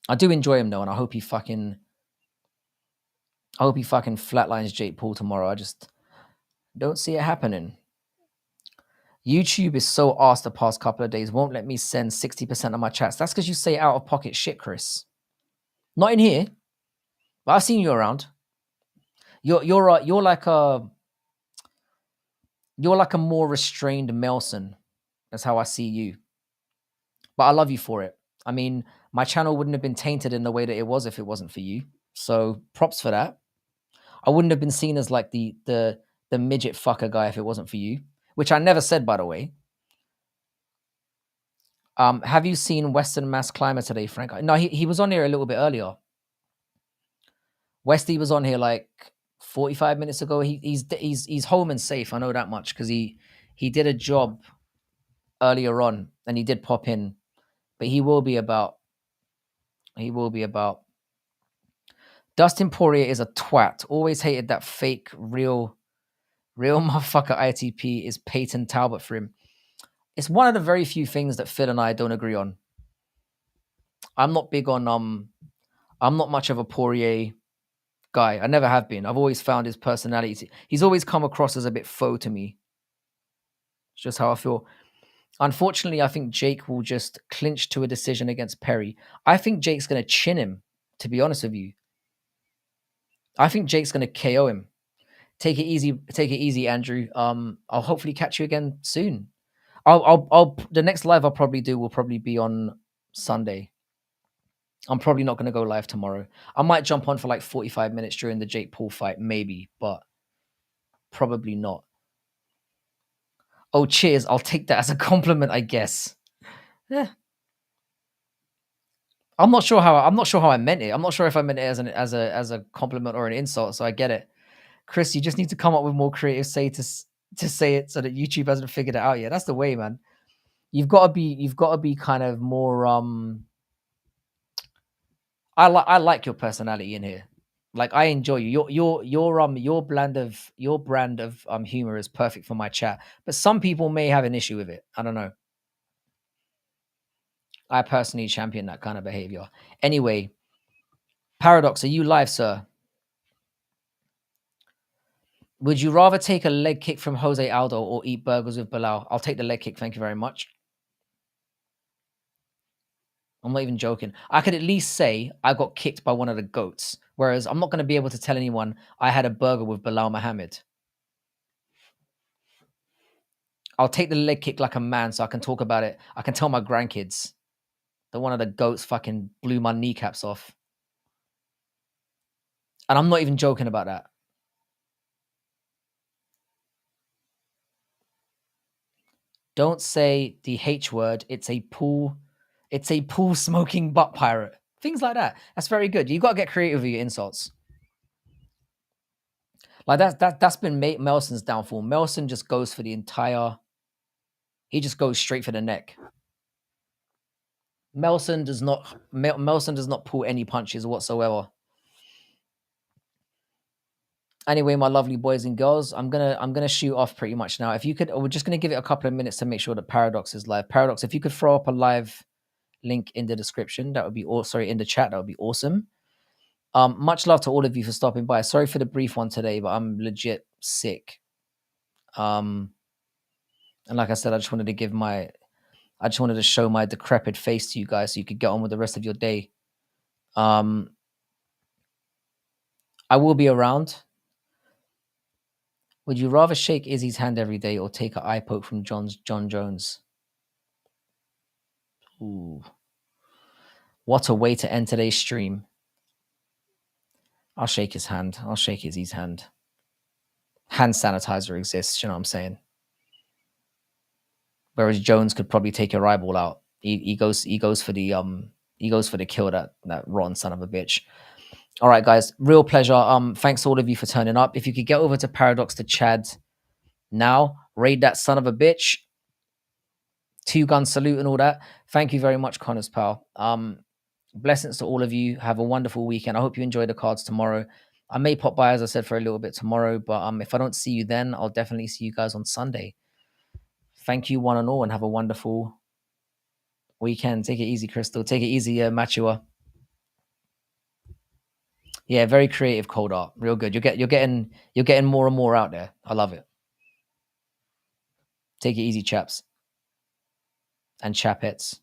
I do enjoy him though, and I hope he fucking flatlines Jake Paul tomorrow. I just don't see it happening. YouTube is so arsed the past couple of days. Won't let me send 60% of my chats. That's because you say out of pocket shit, Chris. Not in here, but I've seen you around. You're like a more restrained Melson. That's how I see you. But I love you for it. I mean, my channel wouldn't have been tainted in the way that it was if it wasn't for you. So props for that. I wouldn't have been seen as like the midget fucker guy if it wasn't for you, which I never said, by the way. Have you seen Western Mass Climber today, Frank? No, he was on here a little bit earlier. Westy was on here like 45 minutes ago. He's home and safe. I know that much because he did a job earlier on and he did pop in, but he will be about. Dustin Poirier is a twat. Always hated that fake real motherfucker ITP is Peyton Talbot for him. It's one of the very few things that Phil and I don't agree on. I'm not big on I'm not much of a Poirier guy. I never have been. I've always found his personality. He's always come across as a bit faux to me. It's just how I feel. Unfortunately, I think Jake will just clinch to a decision against Perry. I think Jake's going to chin him, to be honest with you. I think Jake's going to KO him. Take it easy, Andrew. I'll hopefully catch you again soon. I'll the next live I'll probably do will probably be on Sunday. I'm probably not going to go live tomorrow. I might jump on for like 45 minutes during the Jake Paul fight, maybe, but probably not. Oh, cheers. I'll take that as a compliment, I guess. Yeah. I'm not sure how I meant it. I'm not sure if I meant it as a compliment or an insult, so I get it. Chris, you just need to come up with more creative to say it so that YouTube hasn't figured it out yet. That's the way, man. You've got to be kind of more I like your personality in here. Like I enjoy you. Your brand of humor is perfect for my chat. But some people may have an issue with it. I don't know. I personally champion that kind of behavior. Anyway, Paradox, are you live, sir? Would you rather take a leg kick from Jose Aldo or eat burgers with Belal? I'll take the leg kick. Thank you very much. I'm not even joking. I could at least say I got kicked by one of the goats. Whereas I'm not going to be able to tell anyone I had a burger with Belal Muhammad. I'll take the leg kick like a man so I can talk about it. I can tell my grandkids that one of the goats fucking blew my kneecaps off. And I'm not even joking about that. Don't say the H word. It's a pool smoking butt pirate. Things like that. That's very good. You got to get creative with your insults. Like that's been Melson's downfall. Melson just goes for the entire. He just goes straight for the neck. Melson does not pull any punches whatsoever. Anyway, my lovely boys and girls, I'm gonna shoot off pretty much now. If you could, we're just gonna give it a couple of minutes to make sure that Paradox is live. Paradox, if you could throw up a live link in the description, that would be in the chat, that would be awesome. Much love to all of you for stopping by. Sorry for the brief one today, but I'm legit sick. And like I said, I just wanted to show my decrepit face to you guys so you could get on with the rest of your day. I will be around. Would you rather shake Izzy's hand every day or take an eye poke from John Jones? Ooh. What a way to end today's stream. I'll shake his hand. I'll shake Izzy's hand. Hand sanitizer exists, you know what I'm saying? Whereas Jones could probably take your eyeball out. He goes for the kill, that rotten son of a bitch. All right, guys, real pleasure. Thanks to all of you for turning up. If you could get over to Paradox to Chad now, raid that son of a bitch. 2-gun salute and all that. Thank you very much, Connors pal. Blessings to all of you. Have a wonderful weekend. I hope you enjoy the cards tomorrow. I may pop by, as I said, for a little bit tomorrow, but if I don't see you then, I'll definitely see you guys on Sunday. Thank you, one and all, and have a wonderful weekend. Take it easy, Crystal. Take it easy, Matua. Yeah, very creative cold art. Real good. You're getting more and more out there. I love it. Take it easy, chaps and chapettes.